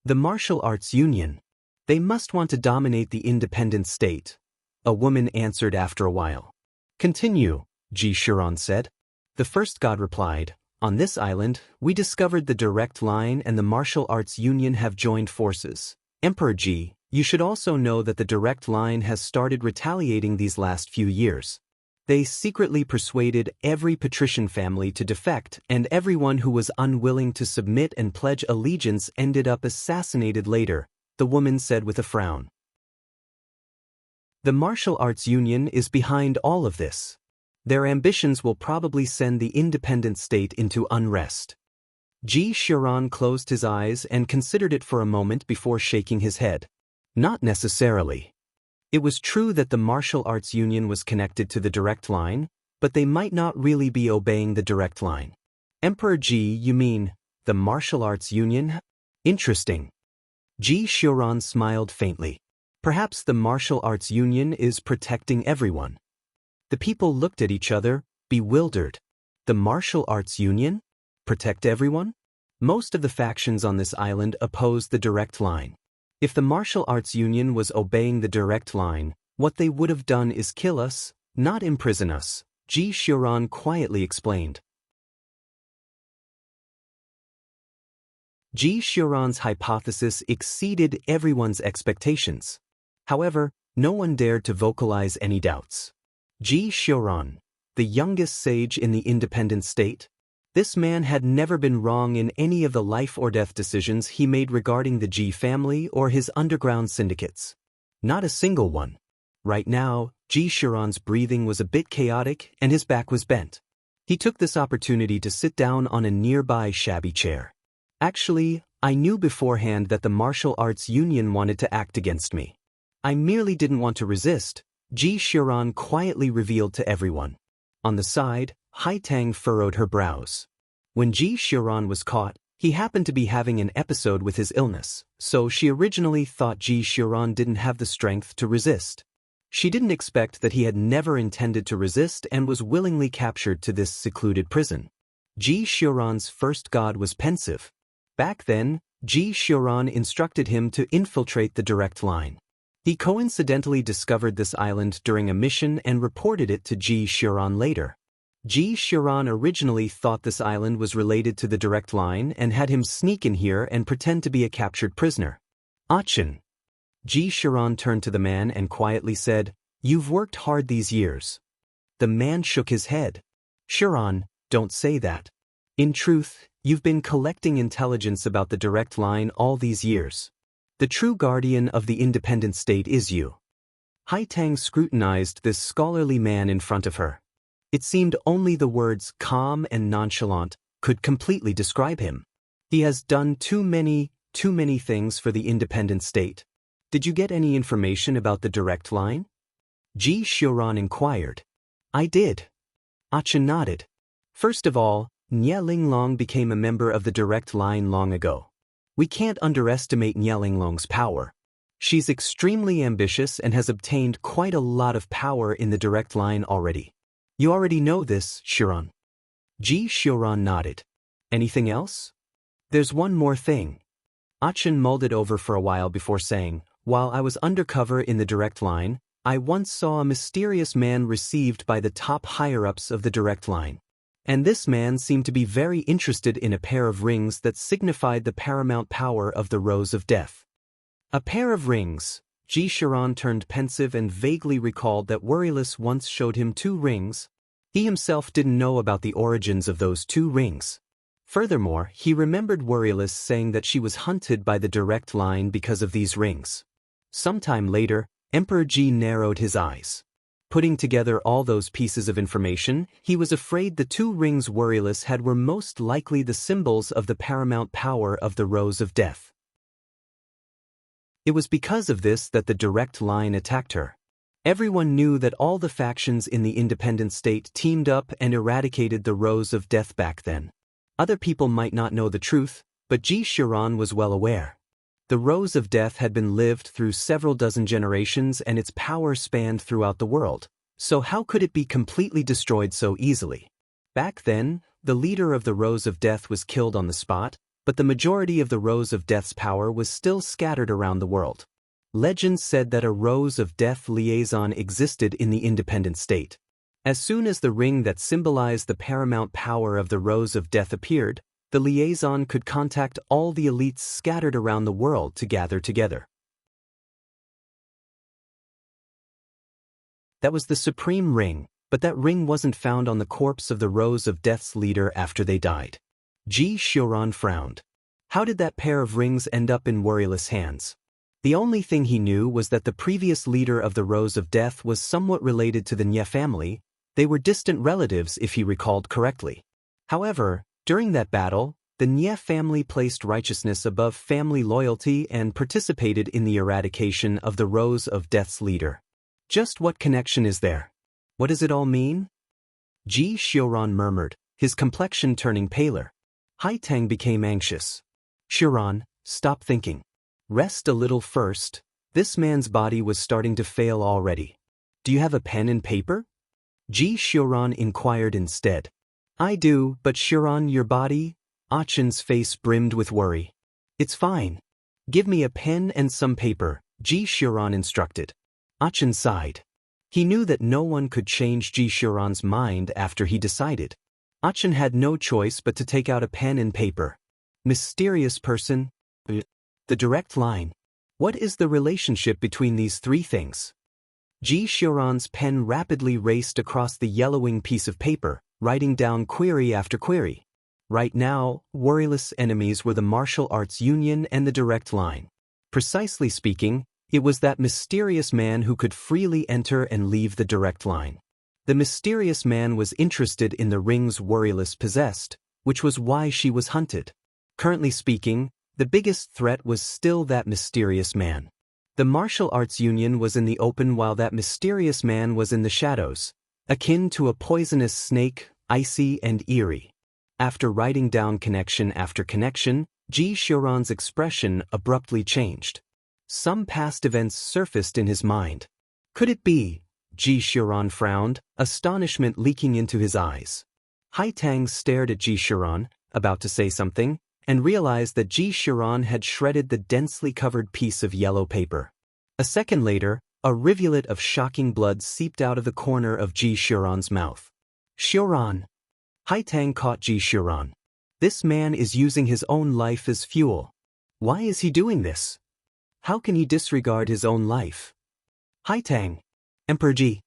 The martial arts union. They must want to dominate the independent state. A woman answered after a while. Continue, Ji Xiran said. The first god replied, on this island, we discovered the direct line and the martial arts union have joined forces. Emperor Ji, you should also know that the direct line has started retaliating these last few years. They secretly persuaded every patrician family to defect and everyone who was unwilling to submit and pledge allegiance ended up assassinated later, the woman said with a frown. The martial arts union is behind all of this. Their ambitions will probably send the independent state into unrest. Ji Xiran closed his eyes and considered it for a moment before shaking his head. Not necessarily. It was true that the martial arts union was connected to the direct line, but they might not really be obeying the direct line. Emperor Ji, you mean, the martial arts union? Interesting. Ji Xiran smiled faintly. Perhaps the martial arts union is protecting everyone. The people looked at each other, bewildered. The martial arts union? Protect everyone? Most of the factions on this island opposed the direct line. If the martial arts union was obeying the direct line, what they would have done is kill us, not imprison us, Ji Xiran quietly explained. Ji Xiran's hypothesis exceeded everyone's expectations. However, no one dared to vocalize any doubts. Ji Xiran, the youngest sage in the independent state? This man had never been wrong in any of the life or death decisions he made regarding the Ji family or his underground syndicates. Not a single one. Right now, Ji Shiran's breathing was a bit chaotic and his back was bent. He took this opportunity to sit down on a nearby shabby chair. Actually, I knew beforehand that the martial arts union wanted to act against me. I merely didn't want to resist, Ji Shiran quietly revealed to everyone. On the side, Haitang furrowed her brows. When Ji Shiran was caught, he happened to be having an episode with his illness, so she originally thought Ji Shiran didn't have the strength to resist. She didn't expect that he had never intended to resist and was willingly captured to this secluded prison. Ji Shiran's first god was pensive. Back then, Ji Shiran instructed him to infiltrate the direct line. He coincidentally discovered this island during a mission and reported it to Ji Shiran later. Ji Shiran originally thought this island was related to the direct line and had him sneak in here and pretend to be a captured prisoner. Achin. Ji Shiran turned to the man and quietly said, "You've worked hard these years." The man shook his head. "Shiran, don't say that. In truth, you've been collecting intelligence about the direct line all these years. The true guardian of the independent state is you." Haitang scrutinized this scholarly man in front of her. It seemed only the words calm and nonchalant could completely describe him. He has done too many things for the independent state. Did you get any information about the direct line? Ji Shiran inquired. I did. Achin nodded. First of all, Nye Linglong became a member of the direct line long ago. We can't underestimate Nye Linglong's power. She's extremely ambitious and has obtained quite a lot of power in the direct line already. You already know this, Shiran. Ji Shiran nodded. Anything else? There's one more thing. Achin mulled it over for a while before saying, while I was undercover in the direct line, I once saw a mysterious man received by the top higher-ups of the direct line. And this man seemed to be very interested in a pair of rings that signified the paramount power of the Rose of Death. A pair of rings. Ji Shiran turned pensive and vaguely recalled that Worryless once showed him 2 rings. He himself didn't know about the origins of those 2 rings. Furthermore, he remembered Worryless saying that she was hunted by the direct line because of these rings. Sometime later, Emperor Ji narrowed his eyes. Putting together all those pieces of information, he was afraid the 2 rings Worryless had were most likely the symbols of the paramount power of the Rose of Death. It was because of this that the direct line attacked her. Everyone knew that all the factions in the independent state teamed up and eradicated the Rose of Death back then. Other people might not know the truth, but Ji Shiran was well aware. The Rose of Death had been lived through several dozen generations and its power spanned throughout the world, so how could it be completely destroyed so easily? Back then, the leader of the Rose of Death was killed on the spot, but the majority of the Rose of Death's power was still scattered around the world. Legends said that a Rose of Death liaison existed in the independent state. As soon as the ring that symbolized the paramount power of the Rose of Death appeared, the liaison could contact all the elites scattered around the world to gather together. That was the supreme ring, but that ring wasn't found on the corpse of the Rose of Death's leader after they died. Ji Shiran frowned. How did that pair of rings end up in Worryless hands? The only thing he knew was that the previous leader of the Rose of Death was somewhat related to the Nye family. They were distant relatives if he recalled correctly. However, during that battle, the Nye family placed righteousness above family loyalty and participated in the eradication of the Rose of Death's leader. Just what connection is there? What does it all mean? Ji Shiran murmured, his complexion turning paler. Haitang became anxious. Shiran, stop thinking. Rest a little first. This man's body was starting to fail already. Do you have a pen and paper? Ji Shiran inquired instead. I do, but Shiran, your body? Achin's face brimmed with worry. It's fine. Give me a pen and some paper, Ji Shiran instructed. Achin sighed. He knew that no one could change Ji Shiran's mind after he decided. Achin had no choice but to take out a pen and paper. Mysterious person. The direct line. What is the relationship between these 3 things? Ji Shiran's pen rapidly raced across the yellowing piece of paper, writing down query after query. Right now, Worryless enemies were the martial arts union and the direct line. Precisely speaking, It was that mysterious man who could freely enter and leave the direct line. The mysterious man was interested in the rings Worryless possessed, which was why she was hunted. Currently speaking, the biggest threat was still that mysterious man. The martial arts union was in the open while that mysterious man was in the shadows, akin to a poisonous snake, icy and eerie. After writing down connection after connection, Ji Xiaoran's expression abruptly changed. Some past events surfaced in his mind. Could it be? Ji Xiaoran frowned, astonishment leaking into his eyes. Hai Tang stared at Ji Xiaoran, about to say something, and realized that Ji Xiaoran had shredded the densely covered piece of yellow paper. A second later, a rivulet of shocking blood seeped out of the corner of Ji Xiaoran's mouth. Xiaoran! Hai Tang caught Ji Xiaoran. This man is using his own life as fuel. Why is he doing this? How can he disregard his own life? Hai Tang! Emperor Ji!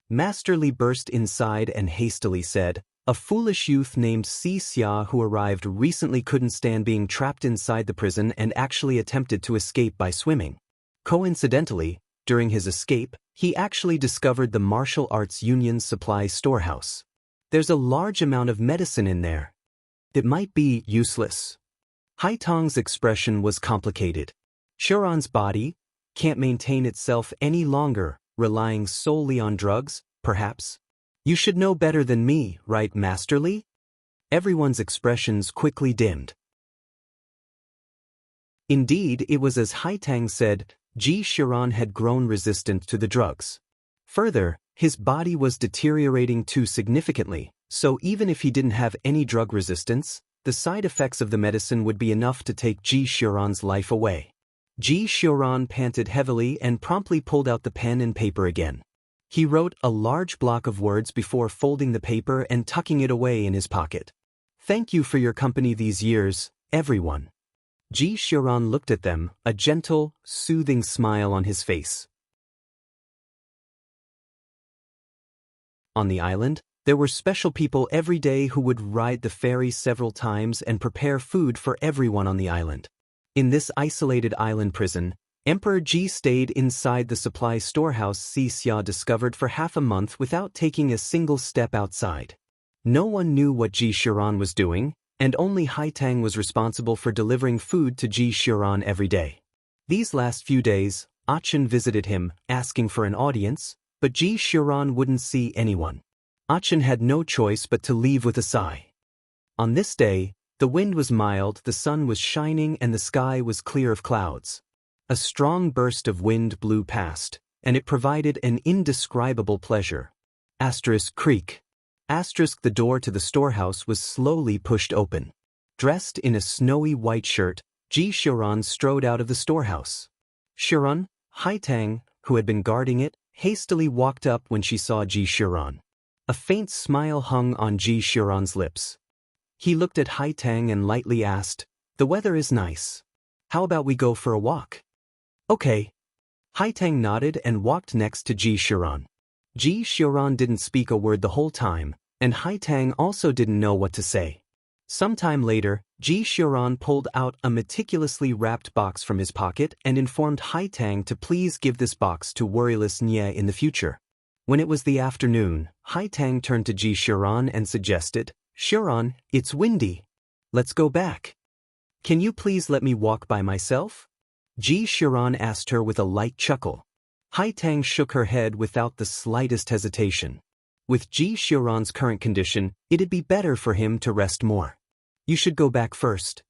Master Li burst inside and hastily said, a foolish youth named Si Xia who arrived recently couldn't stand being trapped inside the prison and actually attempted to escape by swimming. Coincidentally, during his escape, he actually discovered the martial arts union's supply storehouse. There's a large amount of medicine in there. It might be useless. Hai Tang's expression was complicated. Xiaoran's body can't maintain itself any longer, relying solely on drugs, perhaps? You should know better than me, right, Master Li? Everyone's expressions quickly dimmed. Indeed, it was as Hai Tang said, Ji Xiaoran had grown resistant to the drugs. Further, his body was deteriorating too significantly, so even if he didn't have any drug resistance, the side effects of the medicine would be enough to take Ji Xiaoran's life away. Ji Xiaoran panted heavily and promptly pulled out the pen and paper again. He wrote a large block of words before folding the paper and tucking it away in his pocket. Thank you for your company these years, everyone. Ji Xiaoran looked at them, a gentle, soothing smile on his face. On the island, there were special people every day who would ride the ferry several times and prepare food for everyone on the island. In this isolated island prison, Emperor Ji stayed inside the supply storehouse Si Xia discovered for half a month without taking a single step outside. No one knew what Ji Xiaoran was doing, and only Hai Tang was responsible for delivering food to Ji Xiaoran every day. These last few days, Achin visited him, asking for an audience, but Ji Xiaoran wouldn't see anyone. Achin had no choice but to leave with a sigh. On this day, the wind was mild, the sun was shining, and the sky was clear of clouds. A strong burst of wind blew past, and it provided an indescribable pleasure. Creak. The door to the storehouse was slowly pushed open. Dressed in a snowy white shirt, Ji Xiaoran strode out of the storehouse. Xiaoran, Hai Tang, who had been guarding it, hastily walked up when she saw Ji Xiaoran. A faint smile hung on Ji Xiaoran's lips. He looked at Hai Tang and lightly asked, "The weather is nice. How about we go for a walk?" "Okay." Hai Tang nodded and walked next to Ji Xiaoran. Ji Xiaoran didn't speak a word the whole time, and Hai Tang also didn't know what to say. Sometime later, Ji Xiaoran pulled out a meticulously wrapped box from his pocket and informed Hai Tang to please give this box to Worryless Nye in the future. When it was the afternoon, Hai Tang turned to Ji Xiaoran and suggested, "Xiaoran, it's windy. Let's go back. Can you please let me walk by myself?" Ji Xiaoran asked her with a light chuckle. Hai Tang shook her head without the slightest hesitation. With Ji Xiaoran's current condition, it'd be better for him to rest more. "You should go back first."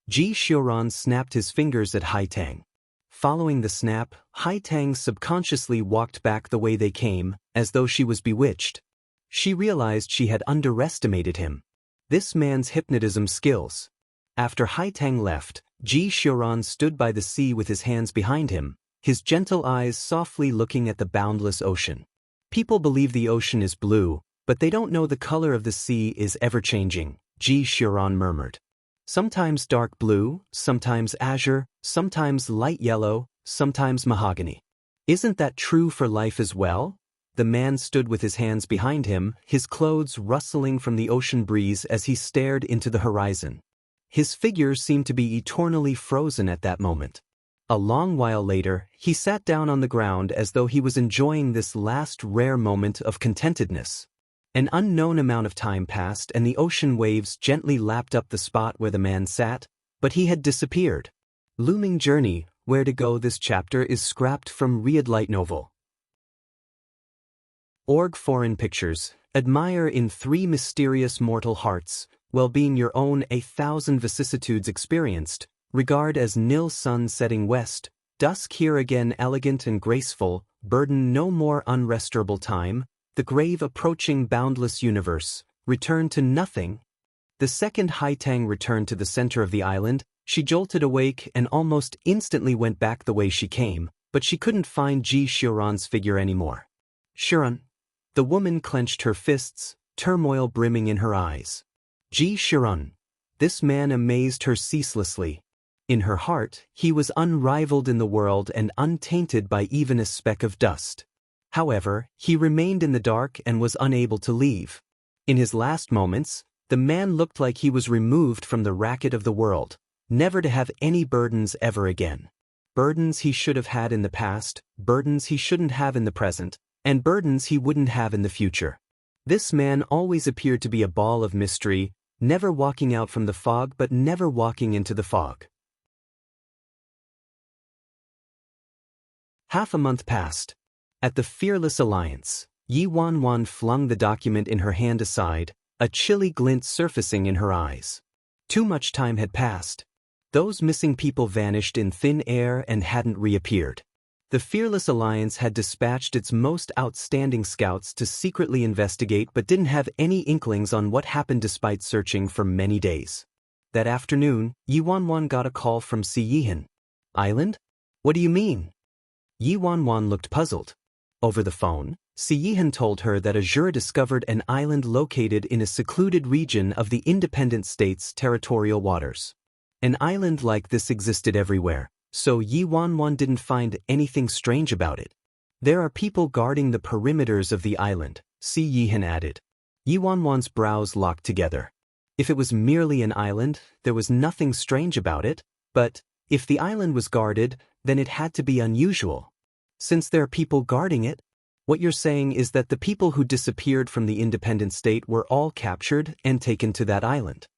Ji Xiaoran snapped his fingers at Hai Tang. Following the snap, Hai Tang subconsciously walked back the way they came, as though she was bewitched. She realized she had underestimated him. This man's hypnotism skills. After Hai Tang left, Ji Xiaoran stood by the sea with his hands behind him, his gentle eyes softly looking at the boundless ocean. People believe the ocean is blue, but they don't know the color of the sea is ever-changing, Ji Xiaoran murmured. Sometimes dark blue, sometimes azure, sometimes light yellow, sometimes mahogany. Isn't that true for life as well? The man stood with his hands behind him, his clothes rustling from the ocean breeze as he stared into the horizon. His figure seemed to be eternally frozen at that moment. A long while later, he sat down on the ground as though he was enjoying this last rare moment of contentedness. An unknown amount of time passed and the ocean waves gently lapped up the spot where the man sat, but he had disappeared. Looming journey, where to go. This chapter is scrapped from Read Light Novel. Org Foreign Pictures, admire in 3 mysterious mortal hearts, well-being your own 1,000 vicissitudes experienced, regard as nil sun setting west, dusk here again elegant and graceful, burden no more unrestorable time, the grave approaching boundless universe, return to nothing. The second Haitang returned to the center of the island. She jolted awake and almost instantly went back the way she came, but she couldn't find Ji Xiuran's figure anymore. Xiuran. The woman clenched her fists, turmoil brimming in her eyes. Ji Xiuran. This man amazed her ceaselessly. In her heart, he was unrivaled in the world and untainted by even a speck of dust. However, he remained in the dark and was unable to leave. In his last moments, the man looked like he was removed from the racket of the world, never to have any burdens ever again. Burdens he should have had in the past, burdens he shouldn't have in the present, and burdens he wouldn't have in the future. This man always appeared to be a ball of mystery, never walking out from the fog but never walking into the fog. Half a month passed. At the Fearless Alliance, Yi Wanwan flung the document in her hand aside, a chilly glint surfacing in her eyes. Too much time had passed. Those missing people vanished in thin air and hadn't reappeared. The Fearless Alliance had dispatched its most outstanding scouts to secretly investigate but didn't have any inklings on what happened despite searching for many days. That afternoon, Yi Wanwan got a call from Siyihan. Island? What do you mean? Yi Wanwan looked puzzled. Over the phone, Siyihan told her that Azura discovered an island located in a secluded region of the independent state's territorial waters. An island like this existed everywhere, so Yi Wanwan didn't find anything strange about it. There are people guarding the perimeters of the island, Siyihan added. Yi Wanwan's brows locked together. If it was merely an island, there was nothing strange about it, but if the island was guarded, then it had to be unusual. Since there are people guarding it, what you're saying is that the people who disappeared from the independent state were all captured and taken to that island?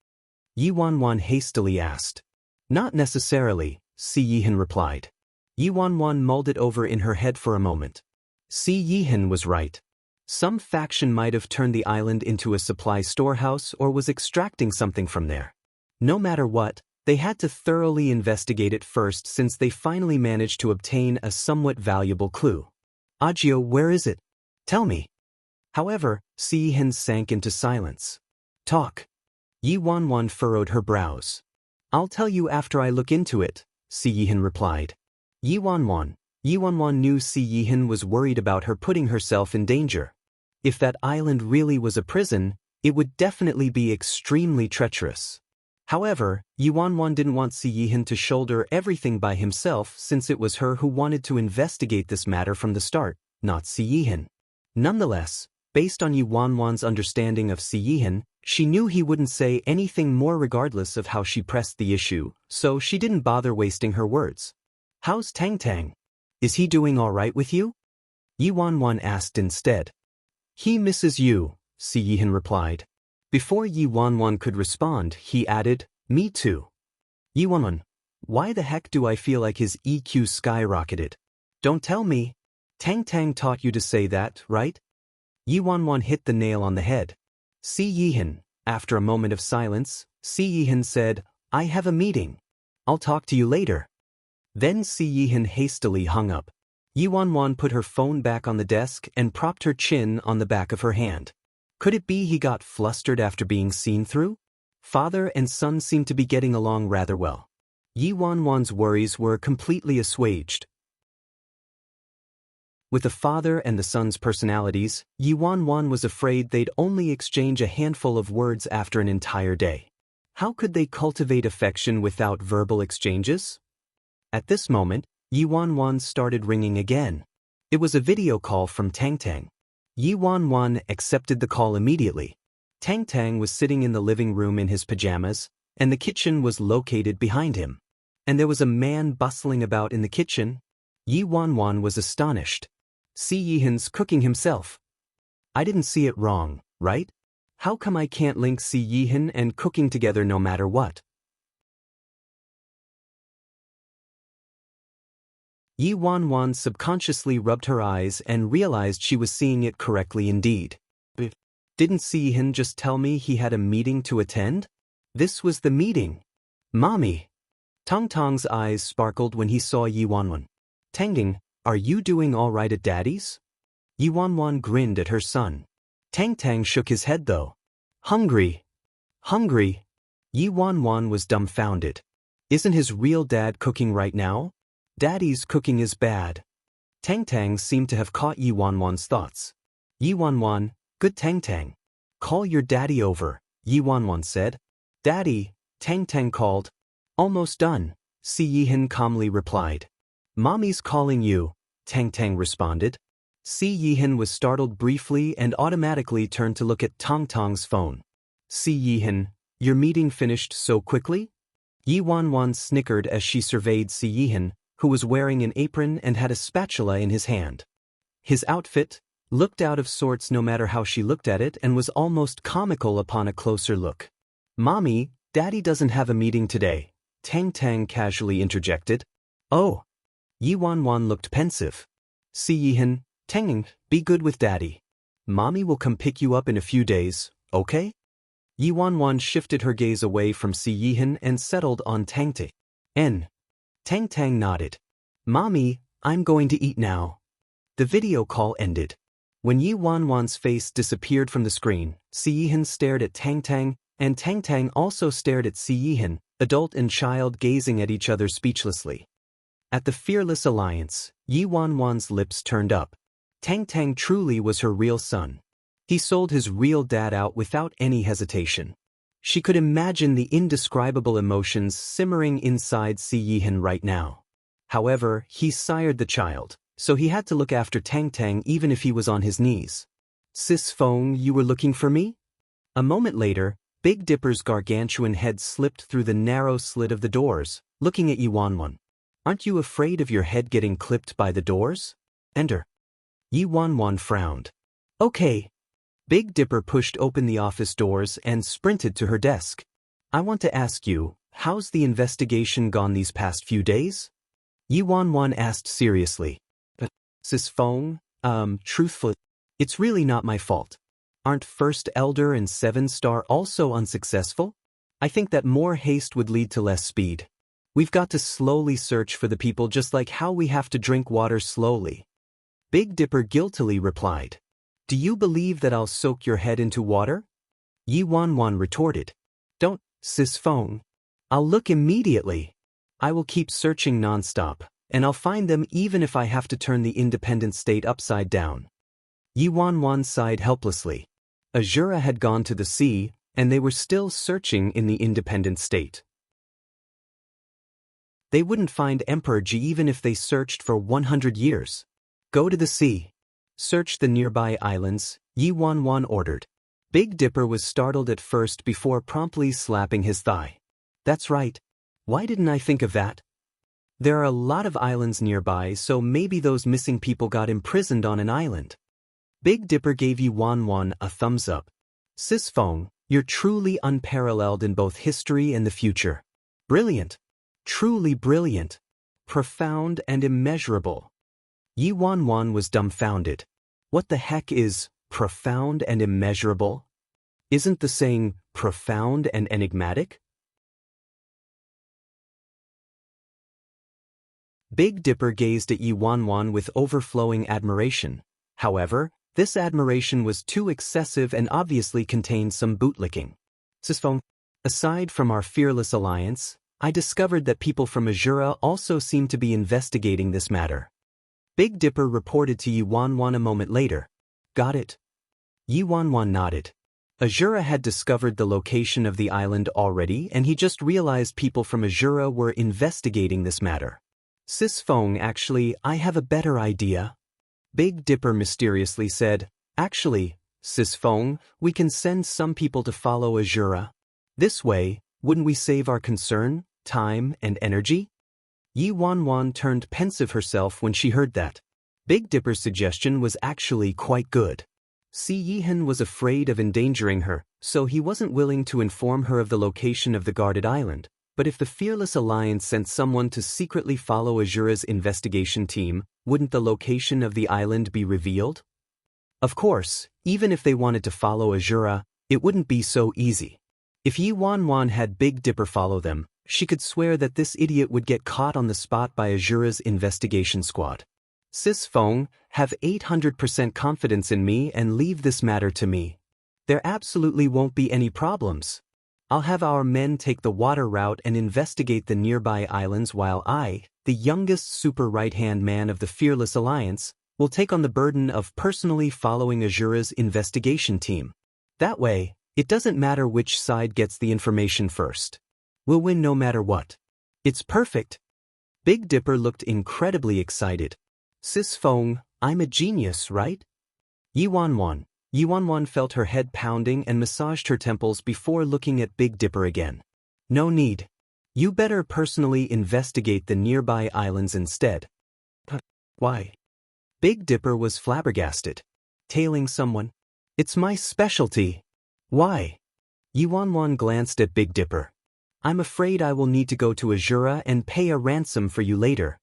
Yi Wanwan hastily asked. Not necessarily, Siyihan replied. Yi Wanwan mulled it over in her head for a moment. Siyihan was right. Some faction might have turned the island into a supply storehouse or was extracting something from there. No matter what, they had to thoroughly investigate it first since they finally managed to obtain a somewhat valuable clue. Ajio, where is it? Tell me. However, Siyihan sank into silence. Talk. Yi Wanwan furrowed her brows. I'll tell you after I look into it, Siyihan replied. Yi Wanwan knew Siyihan was worried about her putting herself in danger. If that island really was a prison, it would definitely be extremely treacherous. However, Yi Wanwan didn't want Siyihan to shoulder everything by himself since it was her who wanted to investigate this matter from the start, not Siyihan. Nonetheless, based on Yi Wanwan's understanding of Siyihan, she knew he wouldn't say anything more regardless of how she pressed the issue, so she didn't bother wasting her words. How's Tang Tang? Is he doing all right with you? Yi Wanwan asked instead. He misses you, Siyihan replied. Before Yi Wanwan could respond, he added, Me too. Yi Wanwan, why the heck do I feel like his EQ skyrocketed? Don't tell me. Tang Tang taught you to say that, right? Yi Wanwan hit the nail on the head. Siyihan, after a moment of silence, Siyihan said, I have a meeting. I'll talk to you later. Then Siyihan hastily hung up. Yi Wanwan put her phone back on the desk and propped her chin on the back of her hand. Could it be he got flustered after being seen through? Father and son seemed to be getting along rather well. Yi Wanwan's worries were completely assuaged. With the father and the son's personalities, Yi Wanwan was afraid they'd only exchange a handful of words after an entire day. How could they cultivate affection without verbal exchanges? At this moment, Yi Wanwan started ringing again. It was a video call from Tang Tang. Yi Wanwan accepted the call immediately. Tang Tang was sitting in the living room in his pajamas, and the kitchen was located behind him. And there was a man bustling about in the kitchen. Yi Wanwan was astonished. Si Yihan's cooking himself. I didn't see it wrong, right? How come I can't link Si Yihan and cooking together no matter what? Yi Wanwan subconsciously rubbed her eyes and realized she was seeing it correctly indeed. Didn't Si Yihan just tell me he had a meeting to attend? This was the meeting. Mommy! Tong Tong's eyes sparkled when he saw Yi Wanwan. Tangting, are you doing all right at Daddy's? Yi Wanwan grinned at her son. Tang Tang shook his head though. Hungry. Hungry. Yi Wanwan was dumbfounded. Isn't his real dad cooking right now? Daddy's cooking is bad. Tang Tang seemed to have caught Yi Wanwan's thoughts. Yi Wanwan, good Tang Tang. Call your daddy over, Yi Wanwan said. Daddy, Tang Tang called. Almost done, Si Yihan calmly replied. Mommy's calling you, Tang Tang responded. Si Yihan was startled briefly and automatically turned to look at Tong Tong's phone. Si Yihan, your meeting finished so quickly? Yi Wanwan snickered as she surveyed Si Yihan, who was wearing an apron and had a spatula in his hand. His outfit looked out of sorts no matter how she looked at it and was almost comical upon a closer look. Mommy, Daddy doesn't have a meeting today, Tang Tang casually interjected. Oh. Yi Wanwan looked pensive. Si Yihan, Tang, be good with Daddy. Mommy will come pick you up in a few days, okay? Yi Wanwan shifted her gaze away from Si Yihan and settled on Tang Tang. Tang Tang nodded. Mommy, I'm going to eat now. The video call ended. When Yi Wanwan's face disappeared from the screen, Si Yihan stared at Tang Tang, and Tang Tang also stared at Si Yihan, adult and child gazing at each other speechlessly. At the fearless alliance, Yi Wanwan's lips turned up. Tang Tang truly was her real son. He sold his real dad out without any hesitation. She could imagine the indescribable emotions simmering inside Si Yihan right now. However, he sired the child, so he had to look after Tang Tang even if he was on his knees. Sis Feng, you were looking for me? A moment later, Big Dipper's gargantuan head slipped through the narrow slit of the doors, looking at Yi Wanwan. Aren't you afraid of your head getting clipped by the doors? Enter. Yi Wanwan frowned. Okay. Big Dipper pushed open the office doors and sprinted to her desk. I want to ask you, how's the investigation gone these past few days? Yi Wanwan asked seriously. Sis Feng, truthfully, it's really not my fault. Aren't First Elder and 7-Star also unsuccessful? I think that more haste would lead to less speed. We've got to slowly search for the people just like how we have to drink water slowly. Big Dipper guiltily replied. Do you believe that I'll soak your head into water? Yi Wanwan retorted. Don't, Sis Feng. I'll look immediately. I will keep searching nonstop, and I'll find them even if I have to turn the independent state upside down. Yi Wanwan sighed helplessly. Azura had gone to the sea, and they were still searching in the independent state. They wouldn't find Emperor Ji even if they searched for 100 years. Go to the sea. Search the nearby islands, Yi Wanwan ordered. Big Dipper was startled at first before promptly slapping his thigh. That's right. Why didn't I think of that? There are a lot of islands nearby, so maybe those missing people got imprisoned on an island. Big Dipper gave Yi Wanwan a thumbs up. Sis Feng, you're truly unparalleled in both history and the future. Brilliant. Truly brilliant. Profound and immeasurable. Yi Wanwan was dumbfounded. What the heck is profound and immeasurable? Isn't the saying profound and enigmatic? Big Dipper gazed at Yi Wanwan with overflowing admiration. However, this admiration was too excessive and obviously contained some bootlicking. Sis Feng, aside from our fearless alliance, I discovered that people from Azura also seem to be investigating this matter. Big Dipper reported to Yi Wanwan a moment later. Got it? Yi Wanwan nodded. Azura had discovered the location of the island already, and he just realized people from Azura were investigating this matter. Sis Feng, actually, I have a better idea. Big Dipper mysteriously said, Actually, Sis Feng, we can send some people to follow Azura. This way, wouldn't we save our concern, time, and energy? Yi Wanwan turned pensive herself when she heard that. Big Dipper's suggestion was actually quite good. Si Yihan was afraid of endangering her, so he wasn't willing to inform her of the location of the guarded island. But if the Fearless Alliance sent someone to secretly follow Azura's investigation team, wouldn't the location of the island be revealed? Of course, even if they wanted to follow Azura, it wouldn't be so easy. If Yi Wanwan had Big Dipper follow them, she could swear that this idiot would get caught on the spot by Azura's investigation squad. Sis Feng, have 800% confidence in me and leave this matter to me. There absolutely won't be any problems. I'll have our men take the water route and investigate the nearby islands while I, the youngest super right-hand man of the Fearless Alliance, will take on the burden of personally following Azura's investigation team. That way, it doesn't matter which side gets the information first. We'll win no matter what. It's perfect. Big Dipper looked incredibly excited. Sis Feng, I'm a genius, right? Yi Wanwan felt her head pounding and massaged her temples before looking at Big Dipper again. No need. You better personally investigate the nearby islands instead. Why? Big Dipper was flabbergasted. Tailing someone? It's my specialty. Why? Yi Wanwan glanced at Big Dipper. I'm afraid I will need to go to Azura and pay a ransom for you later.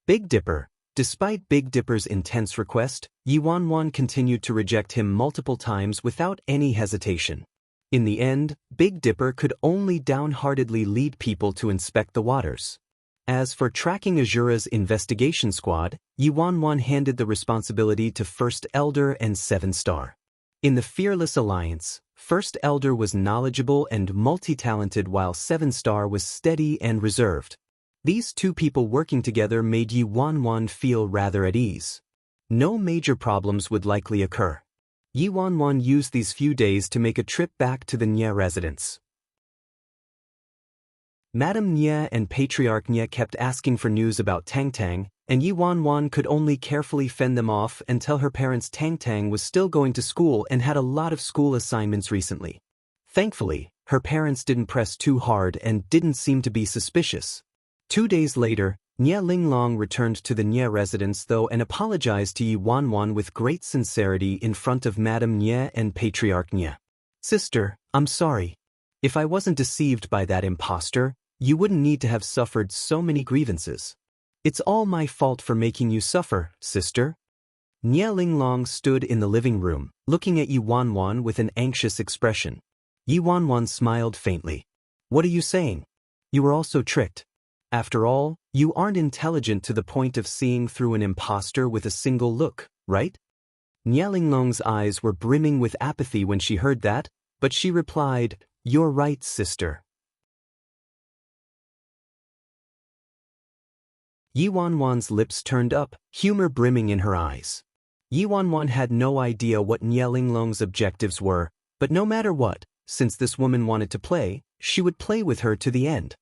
Big Dipper. Despite Big Dipper's intense request, Yi Wanwan continued to reject him multiple times without any hesitation. In the end, Big Dipper could only downheartedly lead people to inspect the waters. As for tracking Azura's investigation squad, Yi Wanwan handed the responsibility to First Elder and 7-Star. In the Fearless Alliance, First Elder was knowledgeable and multi-talented while 7-Star was steady and reserved. These two people working together made Yi Wanwan feel rather at ease. No major problems would likely occur. Yi Wanwan used these few days to make a trip back to the Nye residence. Madame Nye and Patriarch Nye kept asking for news about Tang Tang, and Yi Wanwan could only carefully fend them off and tell her parents Tang Tang was still going to school and had a lot of school assignments recently. Thankfully, her parents didn't press too hard and didn't seem to be suspicious. 2 days later, Nye Linglong returned to the Nye residence though and apologized to Yi Wanwan with great sincerity in front of Madame Nye and Patriarch Nye. Sister, I'm sorry. If I wasn't deceived by that impostor, you wouldn't need to have suffered so many grievances. It's all my fault for making you suffer, sister. Nye Linglong stood in the living room, looking at Yi Wanwan with an anxious expression. Yi Wanwan smiled faintly. What are you saying? You were also tricked. After all, you aren't intelligent to the point of seeing through an impostor with a single look, right? Nye Linglong's eyes were brimming with apathy when she heard that, but she replied, You're right, sister. Yi Wanwan's lips turned up, humor brimming in her eyes. Yi Wanwan had no idea what Nye Linglong's objectives were, but no matter what, since this woman wanted to play, she would play with her to the end.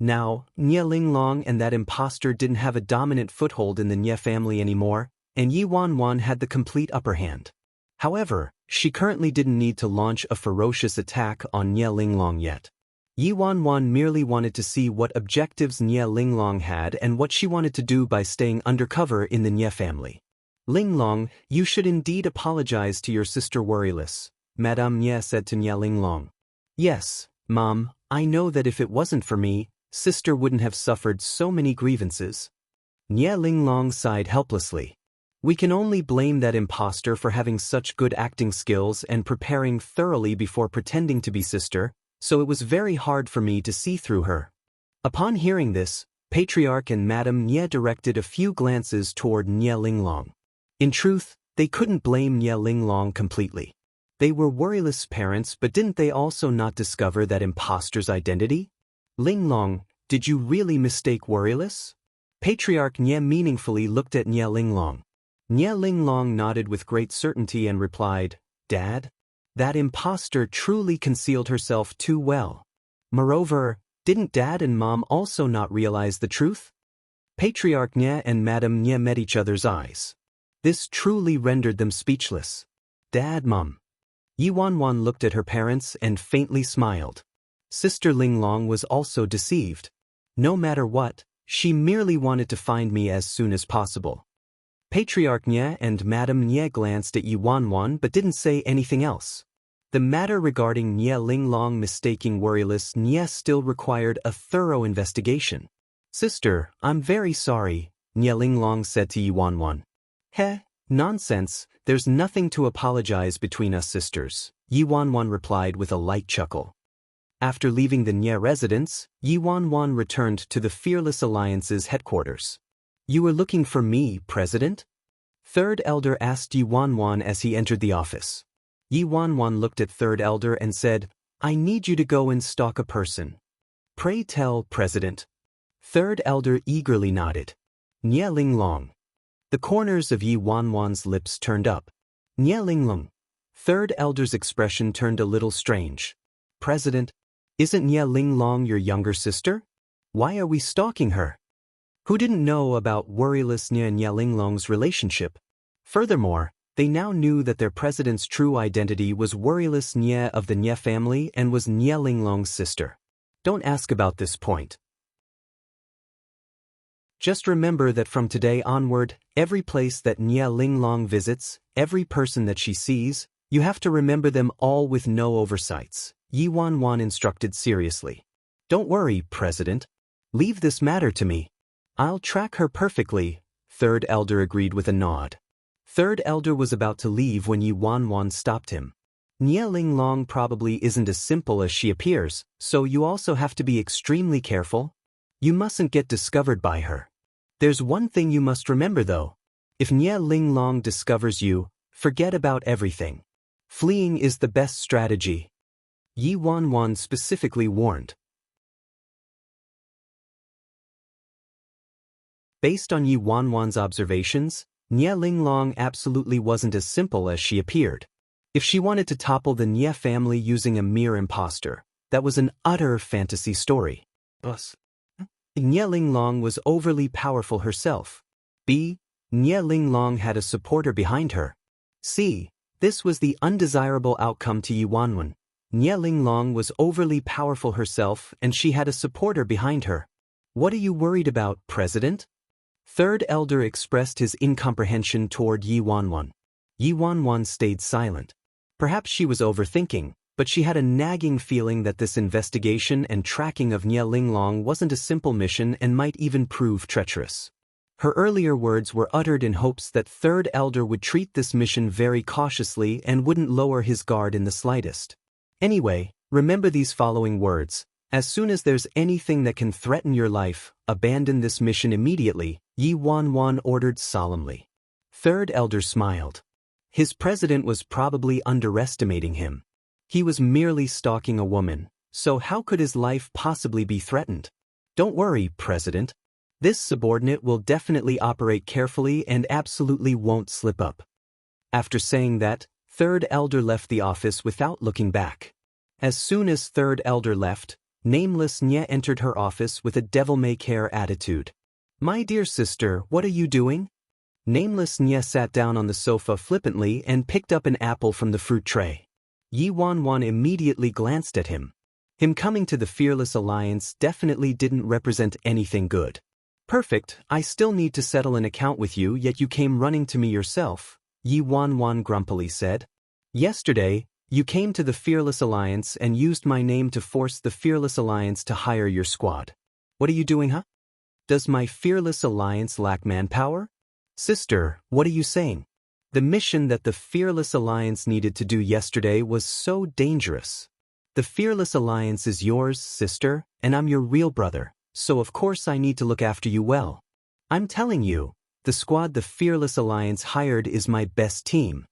Now, Nye Linglong and that impostor didn't have a dominant foothold in the Nye family anymore, and Yi Wanwan had the complete upper hand. However, she currently didn't need to launch a ferocious attack on Nye Linglong yet. Yi Wanwan merely wanted to see what objectives Nye Linglong had and what she wanted to do by staying undercover in the Nye family. Linglong, you should indeed apologize to your sister Worryless, Madame Nye said to Nye Linglong. Yes, Mom, I know that if it wasn't for me, Sister wouldn't have suffered so many grievances. Nye Linglong sighed helplessly. We can only blame that impostor for having such good acting skills and preparing thoroughly before pretending to be sister, so it was very hard for me to see through her. Upon hearing this, Patriarch and Madame Nye directed a few glances toward Nye Linglong. In truth, they couldn't blame Nye Linglong completely. They were Worryless parents, but didn't they also not discover that impostor's identity? Linglong, did you really mistake Worryless? Patriarch Nye meaningfully looked at Nye Linglong. Nye Linglong nodded with great certainty and replied, Dad? That impostor truly concealed herself too well. Moreover, didn't Dad and Mom also not realize the truth? Patriarch Nye and Madame Nye met each other's eyes. This truly rendered them speechless. Dad, Mom. Yi Wanwan looked at her parents and faintly smiled. Sister Linglong was also deceived. No matter what, She merely wanted to find me as soon as possible. Patriarch Nye and Madame Nye glanced at Yi Wanwan but didn't say anything else. The matter regarding Nye Linglong mistaking worryless Nye still required a thorough investigation. Sister, I'm very sorry, Nye Linglong said to Yi Wanwan. Heh, nonsense, there's nothing to apologize between us sisters, Yi Wanwan replied with a light chuckle. After leaving the Nye residence, Yi Wanwan returned to the Fearless Alliance's headquarters. You were looking for me, President? Third Elder asked Yi Wanwan as he entered the office. Yi Wanwan looked at Third Elder and said, I need you to go and stalk a person. Pray tell, President. Third Elder eagerly nodded. Nye Linglong. The corners of Yi Wanwan's lips turned up. Nye Linglong. Third Elder's expression turned a little strange. President, isn't Nye Linglong your younger sister? Why are we stalking her? Who didn't know about worryless Nye and Nye Linglong's relationship? Furthermore, they now knew that their president's true identity was worryless Nye of the Nye family and was Nye Linglong's sister. Don't ask about this point. Just remember that from today onward, every place that Nye Linglong visits, every person that she sees, you have to remember them all with no oversights, Yi Wanwan instructed seriously. Don't worry, President. Leave this matter to me. I'll track her perfectly, Third Elder agreed with a nod. Third Elder was about to leave when Yi Wanwan stopped him. Nye Linglong probably isn't as simple as she appears, so you also have to be extremely careful. You mustn't get discovered by her. There's one thing you must remember though. If Nye Linglong discovers you, forget about everything. Fleeing is the best strategy. Yi Wanwan specifically warned. Based on Yi Wanwan's observations, Nye Linglong absolutely wasn't as simple as she appeared. If she wanted to topple the Nye family using a mere imposter, that was an utter fantasy story. Thus, Nye Linglong was overly powerful herself. B. Nye Linglong had a supporter behind her. C. This was the undesirable outcome to Yi Wanwan. Nye Linglong was overly powerful herself and she had a supporter behind her. What are you worried about, President? Third Elder expressed his incomprehension toward Yi Wanwan. Yi Wanwan stayed silent. Perhaps she was overthinking, but she had a nagging feeling that this investigation and tracking of Nye Linglong wasn't a simple mission and might even prove treacherous. Her earlier words were uttered in hopes that Third Elder would treat this mission very cautiously and wouldn't lower his guard in the slightest. Anyway, remember these following words. As soon as there's anything that can threaten your life, abandon this mission immediately, Yi Wanwan ordered solemnly. Third Elder smiled. His president was probably underestimating him. He was merely stalking a woman, so how could his life possibly be threatened? Don't worry, President. This subordinate will definitely operate carefully and absolutely won't slip up. After saying that, Third Elder left the office without looking back. As soon as Third Elder left, Nameless Nye entered her office with a devil-may-care attitude. My dear sister, what are you doing? Nameless Nye sat down on the sofa flippantly and picked up an apple from the fruit tray. Yi Wanwan immediately glanced at him. Him coming to the Fearless Alliance definitely didn't represent anything good. Perfect, I still need to settle an account with you, yet you came running to me yourself, Yi Wanwan grumpily said. Yesterday, you came to the Fearless Alliance and used my name to force the Fearless Alliance to hire your squad. What are you doing, huh? Does my Fearless Alliance lack manpower? Sister, what are you saying? The mission that the Fearless Alliance needed to do yesterday was so dangerous. The Fearless Alliance is yours, sister, and I'm your real brother, so of course I need to look after you well. I'm telling you, the squad the Fearless Alliance hired is my best team.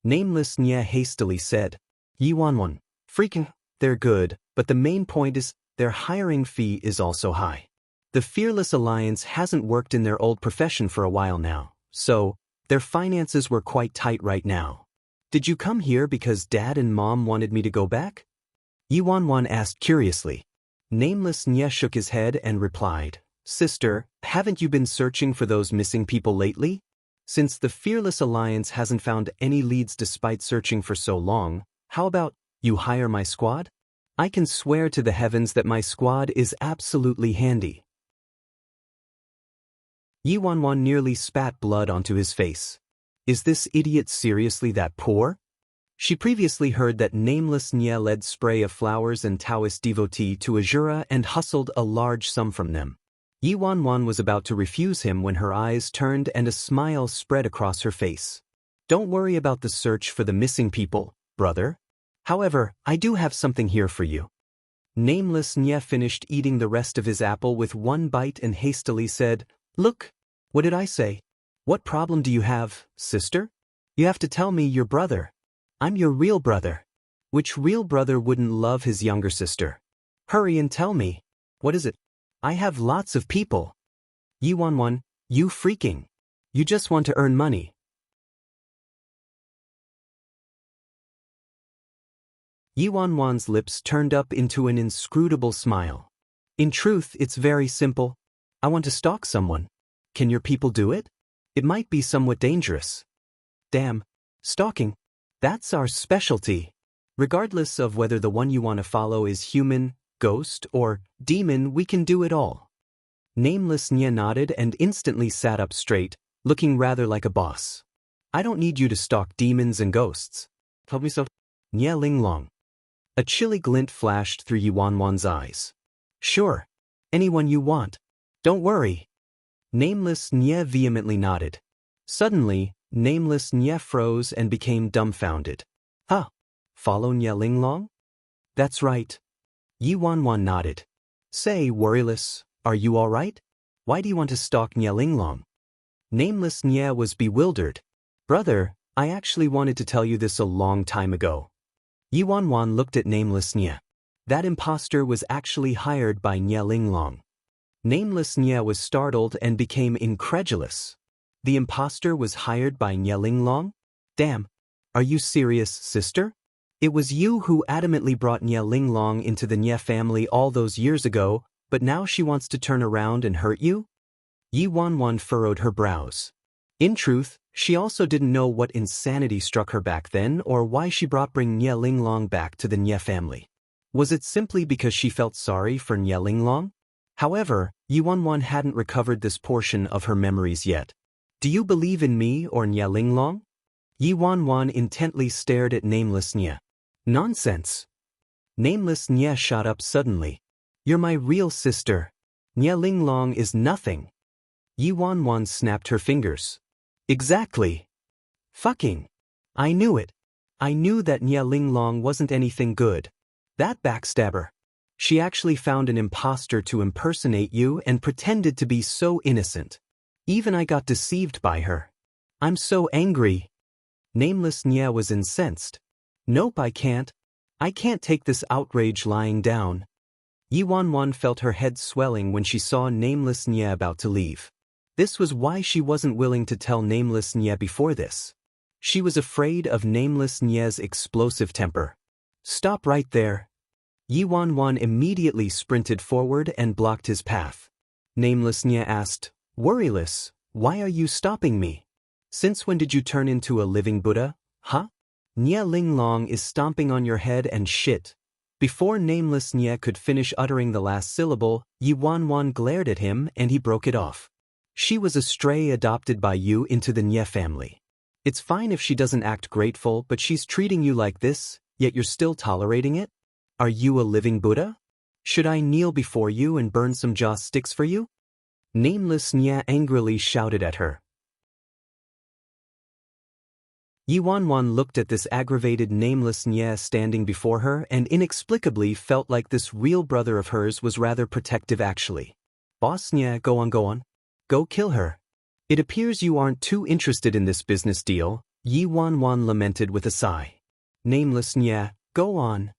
Nameless Nye hastily said. Yi Wanwan, freaking, they're good, but the main point is, their hiring fee is also high. The Fearless Alliance hasn't worked in their old profession for a while now, so, their finances were quite tight right now. Did you come here because Dad and Mom wanted me to go back? Yi Wanwan asked curiously. Nameless Nye shook his head and replied, Sister, haven't you been searching for those missing people lately? Since the Fearless Alliance hasn't found any leads despite searching for so long, how about you hire my squad? I can swear to the heavens that my squad is absolutely handy. Yi Wanwan nearly spat blood onto his face. Is this idiot seriously that poor? She previously heard that nameless Nye led spray of flowers and Taoist devotee to Azura and hustled a large sum from them. Yi Wanwan was about to refuse him when her eyes turned and a smile spread across her face. Don't worry about the search for the missing people, brother. However, I do have something here for you. Nameless Nye finished eating the rest of his apple with one bite and hastily said, Look, what did I say? What problem do you have, sister? You have to tell me your brother. I'm your real brother. Which real brother wouldn't love his younger sister? Hurry and tell me. What is it? I have lots of people. Yi Wanwan, you freaking. You just want to earn money. Yi Wanwan's lips turned up into an inscrutable smile. In truth, it's very simple. I want to stalk someone. Can your people do it? It might be somewhat dangerous. Damn. Stalking. That's our specialty. Regardless of whether the one you want to follow is human, ghost, or demon, we can do it all. Nameless Nye nodded and instantly sat up straight, looking rather like a boss. I don't need you to stalk demons and ghosts. Tell me so. Nye Linglong. A chilly glint flashed through Yi Wanwan's eyes. Sure. Anyone you want. Don't worry. Nameless Nye vehemently nodded. Suddenly, Nameless Nye froze and became dumbfounded. Huh. Follow Nye Linglong? That's right. Yi Wanwan nodded. Say, worryless, are you all right? Why do you want to stalk Nye Linglong? Nameless Nye was bewildered. Brother, I actually wanted to tell you this a long time ago. Yi Wanwan looked at Nameless Nye. That imposter was actually hired by Nye Linglong. Nameless Nye was startled and became incredulous. The imposter was hired by Nye Linglong? Damn. Are you serious, sister? It was you who adamantly brought Nye Linglong into the Nye family all those years ago, but now she wants to turn around and hurt you? Yi Wanwan furrowed her brows. In truth, she also didn't know what insanity struck her back then or why she bring Nye Linglong back to the Nye family. Was it simply because she felt sorry for Nye Linglong? However, Yi Wanwan hadn't recovered this portion of her memories yet. Do you believe in me or Nye Linglong? Yi Wanwan intently stared at Nameless Nye. Nonsense. Nameless Nye shot up suddenly. You're my real sister. Nye Linglong is nothing. Yi Wanwan snapped her fingers. Exactly. Fucking. I knew it. I knew that Nye Linglong wasn't anything good. That backstabber. She actually found an imposter to impersonate you and pretended to be so innocent. Even I got deceived by her. I'm so angry. Nameless Nye was incensed. Nope, I can't. I can't take this outrage lying down. Yi Wanwan felt her head swelling when she saw Nameless Nye about to leave. This was why she wasn't willing to tell Nameless Nye before this. She was afraid of Nameless Nye's explosive temper. Stop right there. Yi Wanwan immediately sprinted forward and blocked his path. Nameless Nye asked, Worryless, why are you stopping me? Since when did you turn into a living Buddha, huh? Nye Linglong is stomping on your head and shit. Before Nameless Nye could finish uttering the last syllable, Yi Wanwan glared at him and he broke it off. She was a stray adopted by you into the Nye family. It's fine if she doesn't act grateful, but she's treating you like this, yet you're still tolerating it? Are you a living Buddha? Should I kneel before you and burn some joss sticks for you? Nameless Nye angrily shouted at her. Yi Wanwan looked at this aggravated Nameless Nye standing before her and inexplicably felt like this real brother of hers was rather protective actually. Boss Nye, go on. Go kill her. It appears you aren't too interested in this business deal, Yi Wanwan lamented with a sigh. Nameless Nye, go on.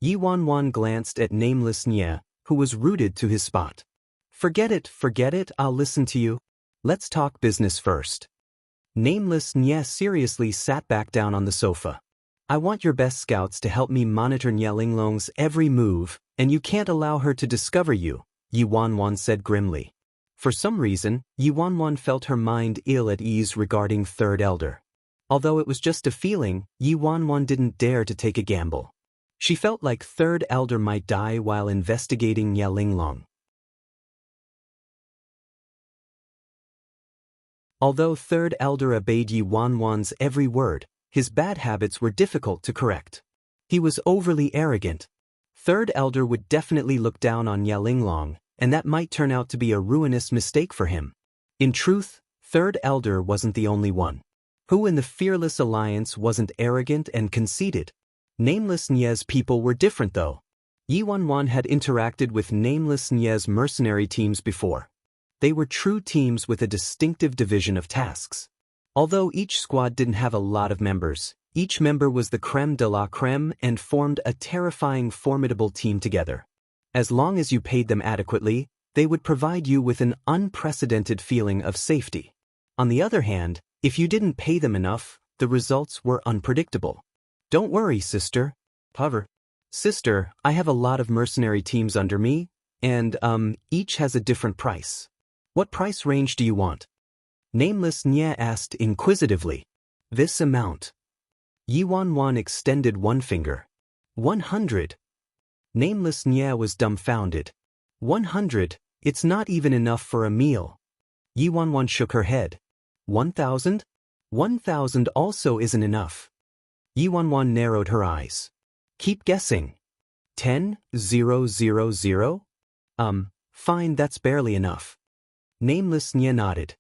Yi Wanwan glanced at Nameless Nye, who was rooted to his spot. Forget it, I'll listen to you. Let's talk business first. Nameless Nye seriously sat back down on the sofa. I want your best scouts to help me monitor Nye Linglong's every move, and you can't allow her to discover you, Yi Wanwan said grimly. For some reason, Yi Wanwan felt her mind ill at ease regarding Third Elder. Although it was just a feeling, Yi Wanwan didn't dare to take a gamble. She felt like Third Elder might die while investigating Nye Linglong. Although third elder obeyed Yi Wanwan's every word, his bad habits were difficult to correct. He was overly arrogant. Third elder would definitely look down on Ye Linglong, and that might turn out to be a ruinous mistake for him. In truth, third elder wasn't the only one. Who in the Fearless Alliance wasn't arrogant and conceited? Nameless Nye's people were different though. Yi Wanwan had interacted with Nameless Nye's mercenary teams before. They were true teams with a distinctive division of tasks. Although each squad didn't have a lot of members, each member was the creme de la creme and formed a terrifying, formidable team together. As long as you paid them adequately, they would provide you with an unprecedented feeling of safety. On the other hand, if you didn't pay them enough, the results were unpredictable. Don't worry, sister. However, sister, I have a lot of mercenary teams under me, and each has a different price. What price range do you want? Nameless Nye asked inquisitively. This amount. Yi Wanwan extended one finger. 100. Nameless Nye was dumbfounded. 100, it's not even enough for a meal. Yi Wanwan shook her head. 1,000? 1,000 also isn't enough. Yi Wanwan narrowed her eyes. Keep guessing. 10,000? Fine, that's barely enough. Nameless Nye nodded.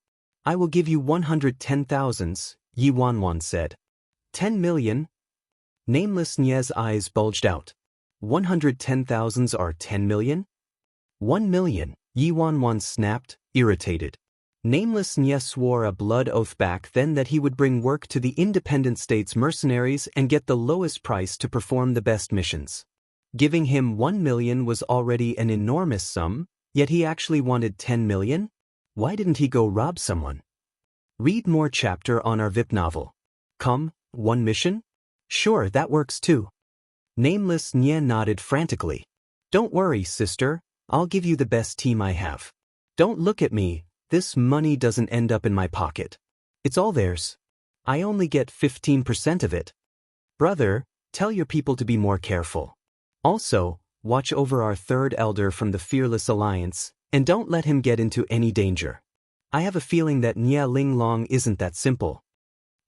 I will give you 110,000, Yi Wanwan said. 10 million? Nameless Nye's eyes bulged out. 110,000 are 10 million? 1 million, Yi Wanwan snapped, irritated. Nameless Nye swore a blood oath back then that he would bring work to the independent states' mercenaries and get the lowest price to perform the best missions. Giving him 1 million was already an enormous sum, yet he actually wanted 10 million? Why didn't he go rob someone? Read more chapter on our VIP novel. Come, one mission? Sure, that works too. Nameless Nye nodded frantically. Don't worry, sister, I'll give you the best team I have. Don't look at me, this money doesn't end up in my pocket. It's all theirs. I only get 15% of it. Brother, tell your people to be more careful. Also, watch over our third elder from the Fearless Alliance, and don't let him get into any danger. I have a feeling that Nye Linglong isn't that simple.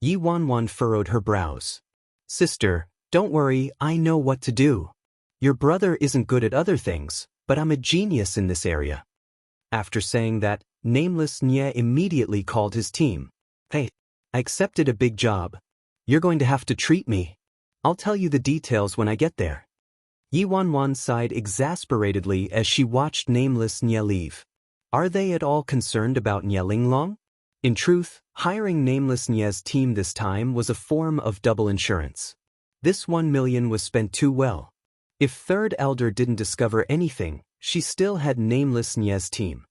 Yi Wanwan furrowed her brows. Sister, don't worry, I know what to do. Your brother isn't good at other things, but I'm a genius in this area. After saying that, Nameless Nye immediately called his team. Hey, I accepted a big job. You're going to have to treat me. I'll tell you the details when I get there. Yi Wanwan sighed exasperatedly as she watched Nameless Nye leave. Are they at all concerned about Nye Linglong? In truth, hiring Nameless Nye's team this time was a form of double insurance. This 1 million was spent too well. If third elder didn't discover anything, she still had Nameless Nye's team.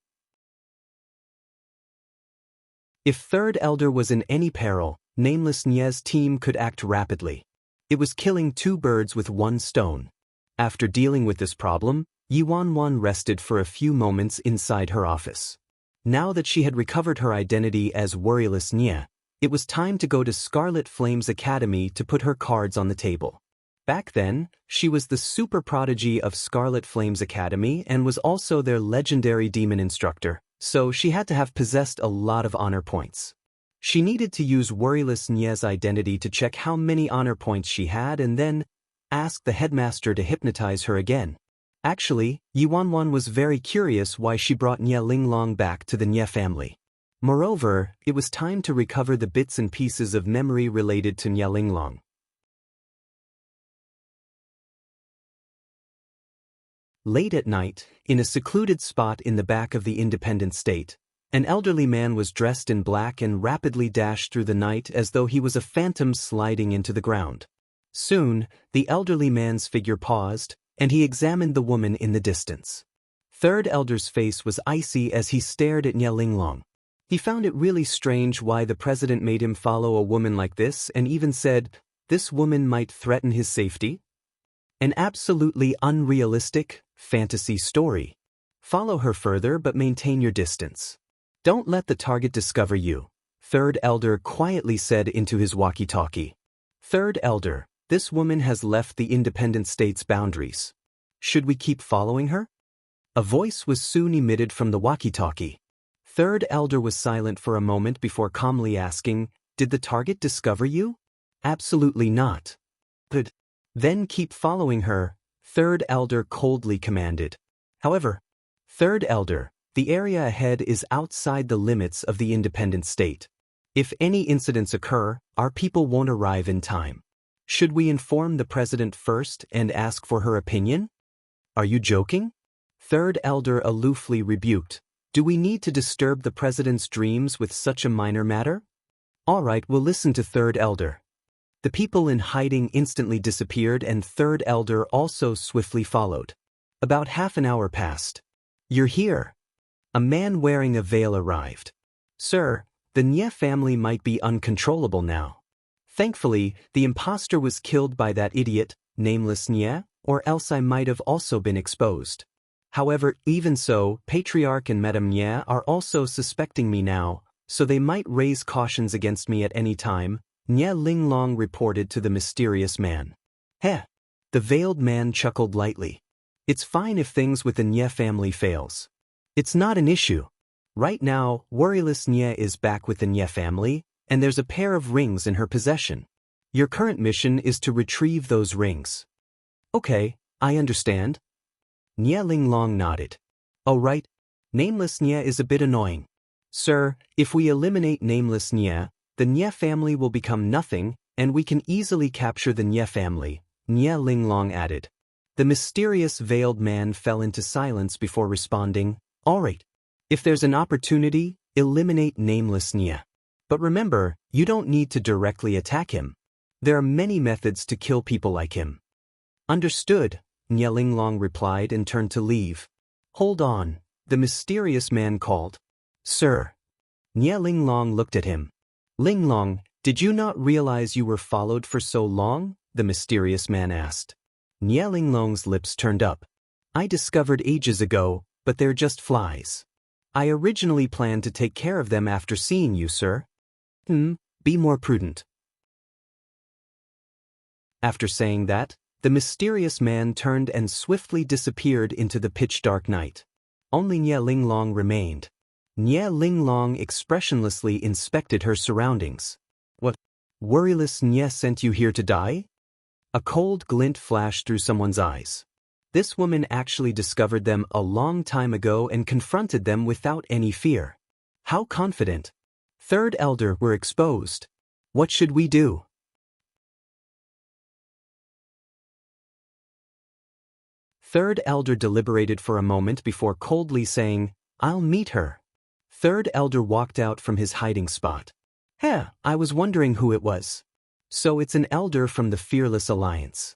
If third elder was in any peril, Nameless Nye's team could act rapidly. It was killing two birds with one stone. After dealing with this problem, Yi Wanwan rested for a few moments inside her office. Now that she had recovered her identity as Worryless Nye, it was time to go to Scarlet Flame's Academy to put her cards on the table. Back then, she was the super prodigy of Scarlet Flame's Academy and was also their legendary demon instructor, so she had to have possessed a lot of honor points. She needed to use Worryless Nye's identity to check how many honor points she had and then ask the headmaster to hypnotize her again. Actually, Yi Wanwan was very curious why she brought Nye Linglong back to the Nye family. Moreover, it was time to recover the bits and pieces of memory related to Nye Linglong. Late at night, in a secluded spot in the back of the independent state, an elderly man was dressed in black and rapidly dashed through the night as though he was a phantom sliding into the ground. Soon, the elderly man's figure paused, and he examined the woman in the distance. Third elder's face was icy as he stared at Nye Linglong. He found it really strange why the president made him follow a woman like this and even said, this woman might threaten his safety? An absolutely unrealistic, fantasy story. Follow her further but maintain your distance. Don't let the target discover you, third elder quietly said into his walkie-talkie. Third elder, this woman has left the independent state's boundaries. Should we keep following her? A voice was soon emitted from the walkie-talkie. Third elder was silent for a moment before calmly asking, "Did the target discover you?" "Absolutely not." "Good. Then keep following her," third elder coldly commanded. "However, third elder, the area ahead is outside the limits of the independent state. If any incidents occur, our people won't arrive in time. Should we inform the president first and ask for her opinion?" "Are you joking?" Third elder aloofly rebuked. "Do we need to disturb the president's dreams with such a minor matter?" "All right, we'll listen to third elder." The people in hiding instantly disappeared and third elder also swiftly followed. About half an hour passed. "You're here." A man wearing a veil arrived. "Sir, the Nye family might be uncontrollable now. Thankfully, the impostor was killed by that idiot, nameless Nye, or else I might have also been exposed. However, even so, Patriarch and Madame Nye are also suspecting me now, so they might raise cautions against me at any time," Nye Linglong reported to the mysterious man. "Heh." The veiled man chuckled lightly. "It's fine if things with the Nye family fails. It's not an issue. Right now, worryless Nye is back with the Nye family, and there's a pair of rings in her possession. Your current mission is to retrieve those rings." "Okay, I understand." Nye Linglong nodded. "Oh right, nameless Nye is a bit annoying. Sir, if we eliminate nameless Nye, the Nye family will become nothing, and we can easily capture the Nye family," Nye Linglong added. The mysterious veiled man fell into silence before responding, "All right. If there's an opportunity, eliminate nameless Nye. But remember, you don't need to directly attack him. There are many methods to kill people like him." "Understood," Nye Linglong replied and turned to leave. "Hold on," the mysterious man called. "Sir." Nye Linglong looked at him. "Linglong, did you not realize you were followed for so long?" the mysterious man asked. Nye Linglong's lips turned up. "I discovered ages ago, but they're just flies. I originally planned to take care of them after seeing you, sir." Be more prudent." After saying that, the mysterious man turned and swiftly disappeared into the pitch-dark night. Only Nye Linglong remained. Nye Linglong expressionlessly inspected her surroundings. "What? Worryless Nye sent you here to die?" A cold glint flashed through someone's eyes. This woman actually discovered them a long time ago and confronted them without any fear. How confident. Third elder were exposed. What should we do? Third elder deliberated for a moment before coldly saying, "I'll meet her." Third elder walked out from his hiding spot. I was wondering who it was. So it's an elder from the Fearless Alliance."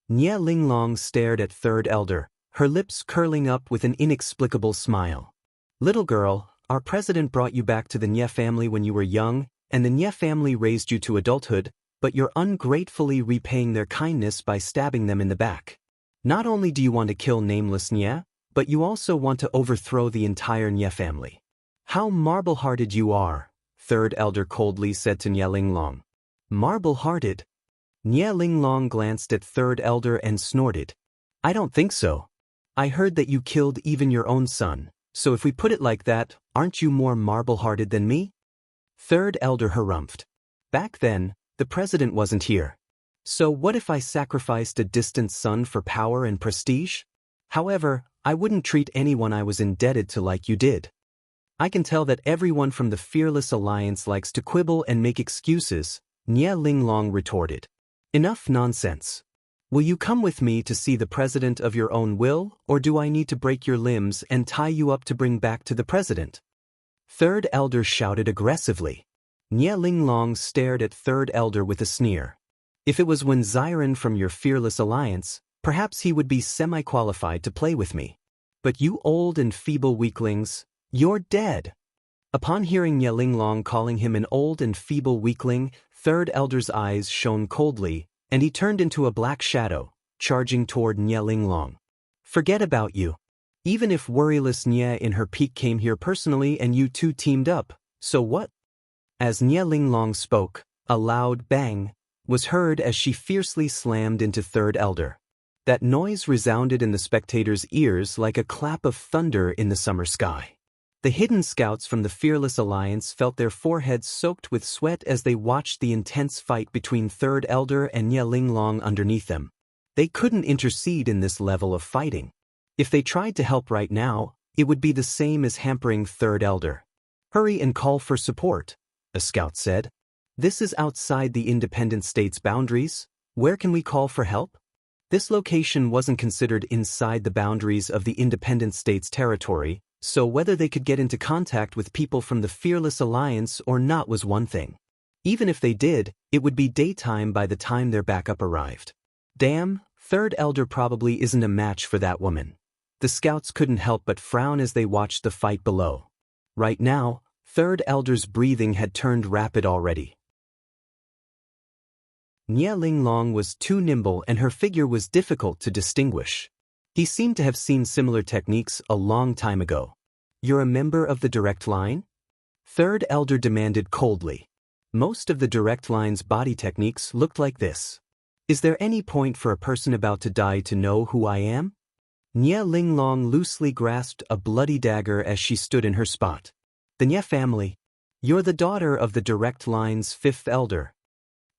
Nye Linglong stared at third elder, her lips curling up with an inexplicable smile. "Little girl, our president brought you back to the Nye family when you were young, and the Nye family raised you to adulthood, but you're ungratefully repaying their kindness by stabbing them in the back. Not only do you want to kill nameless Nye, but you also want to overthrow the entire Nye family. How marble-hearted you are," third elder coldly said to Nye Linglong. "Marble-hearted?" Nye Linglong glanced at third elder and snorted. "I don't think so. I heard that you killed even your own son, so if we put it like that, aren't you more marble-hearted than me?" Third elder harumphed. "Back then, the president wasn't here. So what if I sacrificed a distant son for power and prestige? However, I wouldn't treat anyone I was indebted to like you did." "I can tell that everyone from the Fearless Alliance likes to quibble and make excuses," Nye Linglong retorted. "Enough nonsense. Will you come with me to see the president of your own will, or do I need to break your limbs and tie you up to bring back to the president?" Third elder shouted aggressively. Nye Linglong stared at third elder with a sneer. "If it was Wen Ziren from your Fearless Alliance, perhaps he would be semi-qualified to play with me. But you old and feeble weaklings, you're dead." Upon hearing Nye Linglong calling him an old and feeble weakling, third elder's eyes shone coldly, and he turned into a black shadow, charging toward Nye Linglong. "Forget about you. Even if worryless Nye in her peak came here personally and you two teamed up, so what?" As Nye Linglong spoke, a loud bang was heard as she fiercely slammed into third elder. That noise resounded in the spectators' ears like a clap of thunder in the summer sky. The hidden scouts from the Fearless Alliance felt their foreheads soaked with sweat as they watched the intense fight between Third Elder and Nye Linglong underneath them. They couldn't intercede in this level of fighting. If they tried to help right now, it would be the same as hampering Third Elder. "Hurry and call for support," a scout said. "This is outside the independent state's boundaries. Where can we call for help?" This location wasn't considered inside the boundaries of the independent state's territory, so whether they could get into contact with people from the Fearless Alliance or not was one thing. Even if they did, it would be daytime by the time their backup arrived. Damn, Third Elder probably isn't a match for that woman. The scouts couldn't help but frown as they watched the fight below. Right now, Third Elder's breathing had turned rapid already. Nye Linglong was too nimble and her figure was difficult to distinguish. He seemed to have seen similar techniques a long time ago. "You're a member of the Direct Line?" Third Elder demanded coldly. Most of the Direct Line's body techniques looked like this. "Is there any point for a person about to die to know who I am?" Nye Linglong loosely grasped a bloody dagger as she stood in her spot. "The Nye family. You're the daughter of the Direct Line's 5th Elder."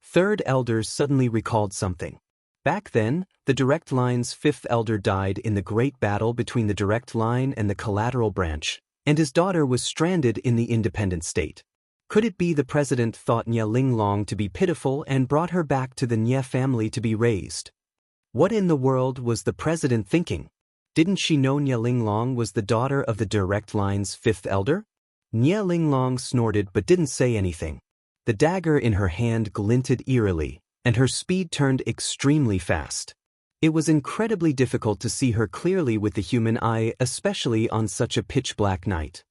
Third Elder suddenly recalled something. Back then, the Direct Line's 5th Elder died in the Great Battle between the Direct Line and the Collateral Branch, and his daughter was stranded in the independent state. Could it be the president thought Nye Linglong to be pitiful and brought her back to the Nye family to be raised? What in the world was the president thinking? Didn't she know Nye Linglong was the daughter of the Direct Line's 5th Elder? Nye Linglong snorted but didn't say anything. The dagger in her hand glinted eerily, and her speed turned extremely fast. It was incredibly difficult to see her clearly with the human eye, especially on such a pitch-black night.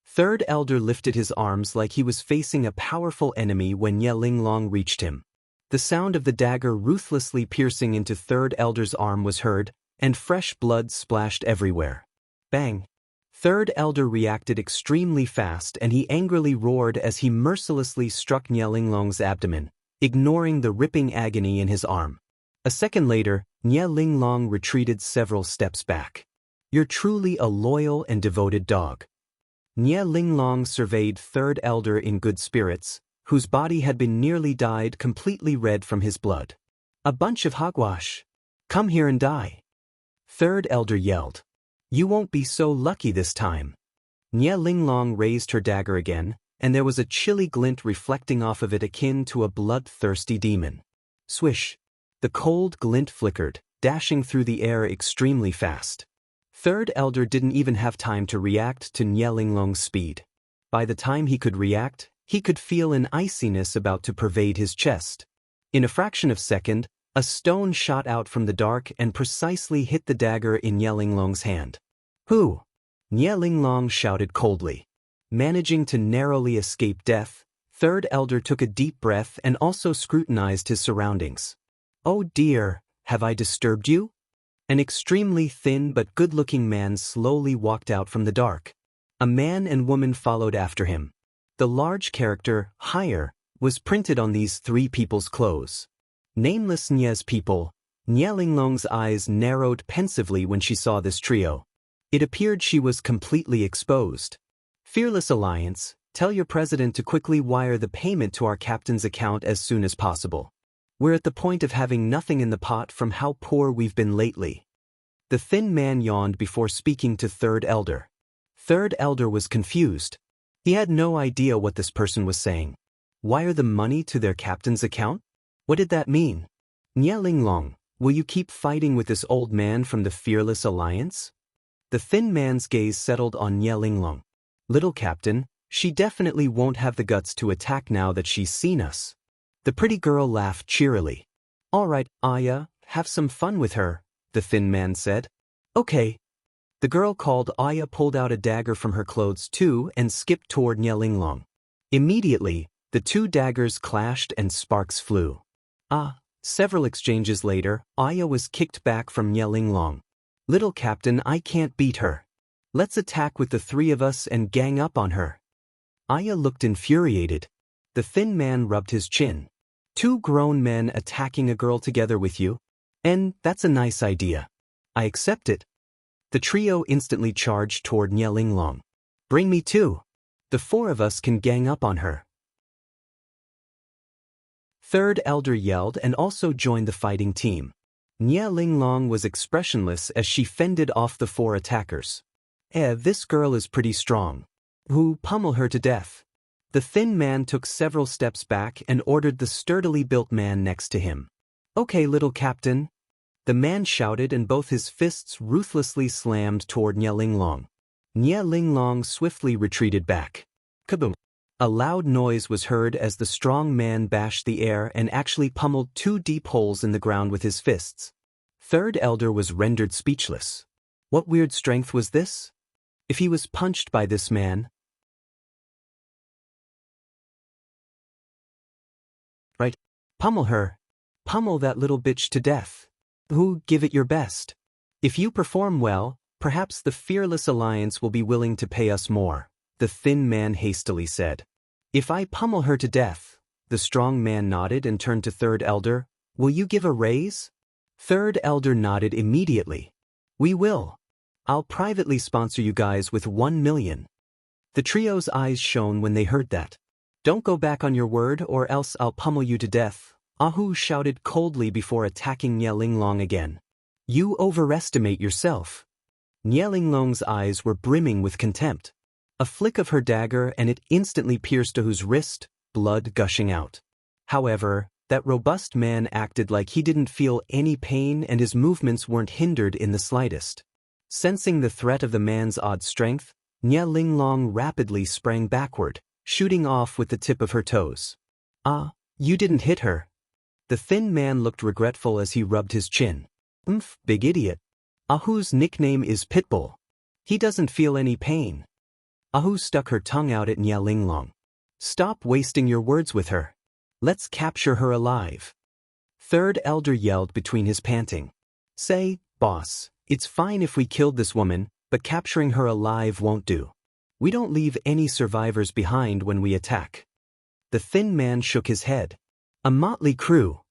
Third Elder lifted his arms like he was facing a powerful enemy when Nye Linglong reached him. The sound of the dagger ruthlessly piercing into Third Elder's arm was heard, and fresh blood splashed everywhere. Bang! Third Elder reacted extremely fast and he angrily roared as he mercilessly struck Nye Linglong's abdomen, ignoring the ripping agony in his arm. A second later, Nye Linglong retreated several steps back. "You're truly a loyal and devoted dog." Nye Linglong surveyed Third Elder in good spirits, whose body had been nearly dyed completely red from his blood. "A bunch of hogwash. Come here and die." Third Elder yelled. "You won't be so lucky this time." Nye Linglong raised her dagger again, and there was a chilly glint reflecting off of it akin to a bloodthirsty demon. Swish! The cold glint flickered, dashing through the air extremely fast. Third Elder didn't even have time to react to Nye Linglong's speed. By the time he could react, he could feel an iciness about to pervade his chest. In a fraction of a second, a stone shot out from the dark and precisely hit the dagger in Nye Linglong's hand. "Who?" Nye Linglong shouted coldly. Managing to narrowly escape death, Third Elder took a deep breath and also scrutinized his surroundings. "Oh dear, have I disturbed you?" An extremely thin but good-looking man slowly walked out from the dark. A man and woman followed after him. The large character, Higher, was printed on these three people's clothes. Nameless Nye's people. Nye Linglong's eyes narrowed pensively when she saw this trio. It appeared she was completely exposed. "Fearless Alliance, tell your president to quickly wire the payment to our captain's account as soon as possible. We're at the point of having nothing in the pot from how poor we've been lately." The thin man yawned before speaking to Third Elder. Third Elder was confused. He had no idea what this person was saying. Wire the money to their captain's account? What did that mean? "Nye Linglong, will you keep fighting with this old man from the Fearless Alliance?" The thin man's gaze settled on Nye Linglong. "Little Captain, she definitely won't have the guts to attack now that she's seen us." The pretty girl laughed cheerily. "All right, Aya, have some fun with her," the thin man said. "Okay." The girl called Aya pulled out a dagger from her clothes too and skipped toward Nye Linglong. Immediately, the two daggers clashed and sparks flew. Several exchanges later, Aya was kicked back from Nye Linglong. "Little Captain, I can't beat her. Let's attack with the three of us and gang up on her." Aya looked infuriated. The thin man rubbed his chin. "Two grown men attacking a girl together with you? And that's a nice idea. I accept it. The trio instantly charged toward Nie Linglong. Bring me too. The four of us can gang up on her. Third elder yelled and also joined the fighting team. Nie Linglong was expressionless as she fended off the four attackers. This girl is pretty strong. Who pummel her to death. The thin man took several steps back and ordered the sturdily built man next to him. Okay, little captain. The man shouted and both his fists ruthlessly slammed toward Nie Linglong. Nie Linglong swiftly retreated back. Kaboom! A loud noise was heard as the strong man bashed the air and actually pummeled 2 deep holes in the ground with his fists. Third elder was rendered speechless. What weird strength was this? If he was punched by this man, right? Pummel her. Pummel that little bitch to death. Who, give it your best. If you perform well, perhaps the Fearless Alliance will be willing to pay us more, the thin man hastily said. If I pummel her to death, the strong man nodded and turned to Third Elder, will you give a raise? Third Elder nodded immediately. We will. I'll privately sponsor you guys with 1 million. The trio's eyes shone when they heard that. Don't go back on your word or else I'll pummel you to death, Ahu shouted coldly before attacking Nie Linglong again. You overestimate yourself. Nie Linglong's eyes were brimming with contempt. A flick of her dagger and it instantly pierced Ahu's wrist, blood gushing out. However, that robust man acted like he didn't feel any pain and his movements weren't hindered in the slightest. Sensing the threat of the man's odd strength, Nie Linglong rapidly sprang backward, shooting off with the tip of her toes. Ah, you didn't hit her. The thin man looked regretful as he rubbed his chin. Big idiot. Ahu's nickname is Pitbull. He doesn't feel any pain. Ahu stuck her tongue out at Nie Linglong. Stop wasting your words with her. Let's capture her alive. Third elder yelled between his panting. Say, boss, it's fine if we killed this woman, but capturing her alive won't do. We don't leave any survivors behind when we attack. The thin man shook his head. A motley crew.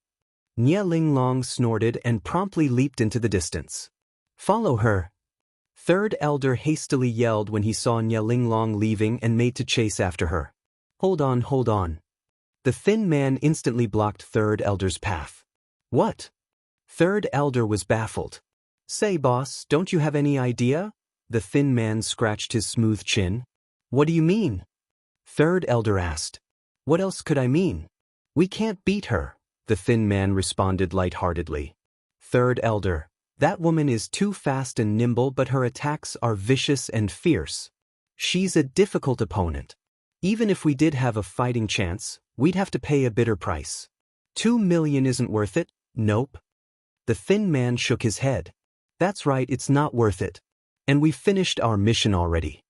Nie Linglong snorted and promptly leaped into the distance. Follow her. Third elder hastily yelled when he saw Nie Linglong leaving and made to chase after her. Hold on, hold on. The thin man instantly blocked Third elder's path. What? Third elder was baffled. Say, boss, don't you have any idea? The thin man scratched his smooth chin. What do you mean? Third elder asked. What else could I mean? We can't beat her, the thin man responded lightheartedly. Third elder, that woman is too fast and nimble but her attacks are vicious and fierce. She's a difficult opponent. Even if we did have a fighting chance, we'd have to pay a bitter price. 2 million isn't worth it, nope. The thin man shook his head. That's right, it's not worth it. And we've finished our mission already.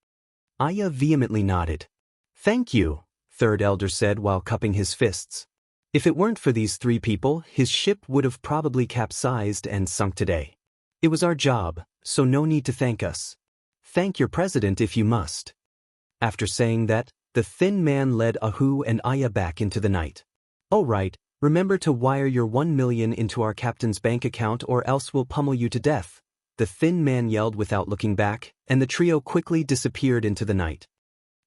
Aya vehemently nodded. Thank you, Third elder said while cupping his fists. If it weren't for these 3 people, his ship would have probably capsized and sunk today. It was our job, so no need to thank us. Thank your president if you must. After saying that, the thin man led Ahu and Aya back into the night. Oh right, remember to wire your 1 million into our captain's bank account or else we'll pummel you to death. The thin man yelled without looking back, and the trio quickly disappeared into the night.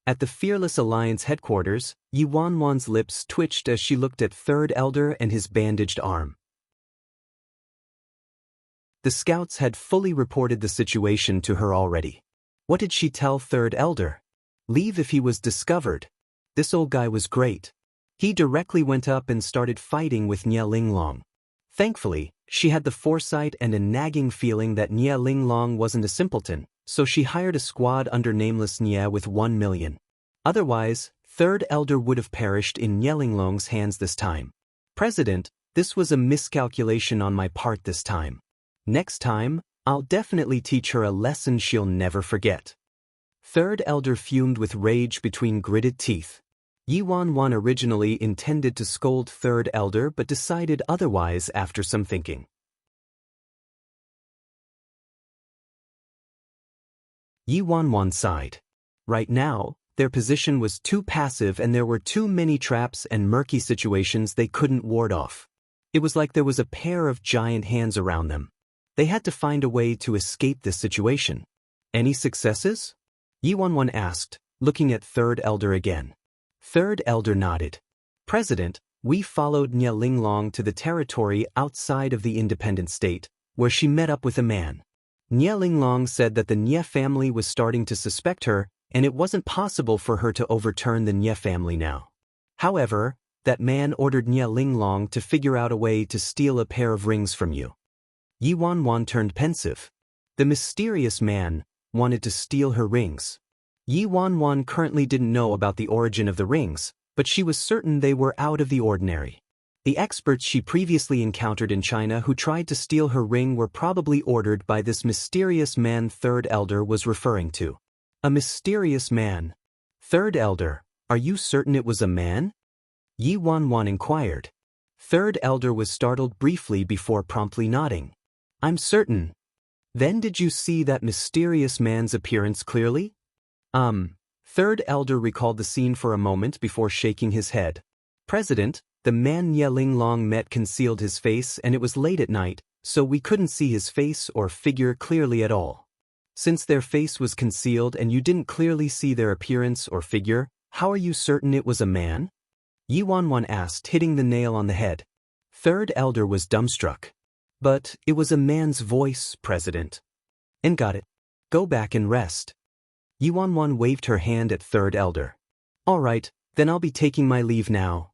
At the Fearless Alliance headquarters, Yi Wanwan's lips twitched as she looked at Third Elder and his bandaged arm. The scouts had fully reported the situation to her already. What did she tell Third Elder? Leave if he was discovered. This old guy was great. He directly went up and started fighting with Nie Linglong. Thankfully, she had the foresight and a nagging feeling that Nie Linglong wasn't a simpleton, so she hired a squad under Nameless Nie with 1 million. Otherwise, Third Elder would have perished in Nie Linglong's hands this time. President, this was a miscalculation on my part this time. Next time, I'll definitely teach her a lesson she'll never forget. Third Elder fumed with rage between gritted teeth. Yi Wanwan originally intended to scold Third Elder but decided otherwise after some thinking. Yi Wanwan sighed. Right now, their position was too passive and there were too many traps and murky situations they couldn't ward off. It was like there was a pair of giant hands around them. They had to find a way to escape this situation. Any successes? Yi Wanwan asked, looking at Third Elder again. Third Elder nodded. President, we followed Nye Linglong to the territory outside of the independent state, where she met up with a man. Nye Linglong said that the Nye family was starting to suspect her, and it wasn't possible for her to overturn the Nye family now. However, that man ordered Nye Linglong to figure out a way to steal a pair of rings from you. Yi Wanwan turned pensive. The mysterious man wanted to steal her rings. Yi Wanwan currently didn't know about the origin of the rings, but she was certain they were out of the ordinary. The experts she previously encountered in China who tried to steal her ring were probably ordered by this mysterious man Third Elder was referring to. A mysterious man. Third Elder, are you certain it was a man? Yi Wanwan inquired. Third Elder was startled briefly before promptly nodding. I'm certain. Then did you see that mysterious man's appearance clearly? Third Elder recalled the scene for a moment before shaking his head. President, the man Nye Linglong met concealed his face and it was late at night, so we couldn't see his face or figure clearly at all. Since their face was concealed and you didn't clearly see their appearance or figure, how are you certain it was a man? Yi Wanwan asked, hitting the nail on the head. Third Elder was dumbstruck. But it was a man's voice, President. And got it. Go back and rest. Yi Wanwan waved her hand at Third Elder. All right, then I'll be taking my leave now.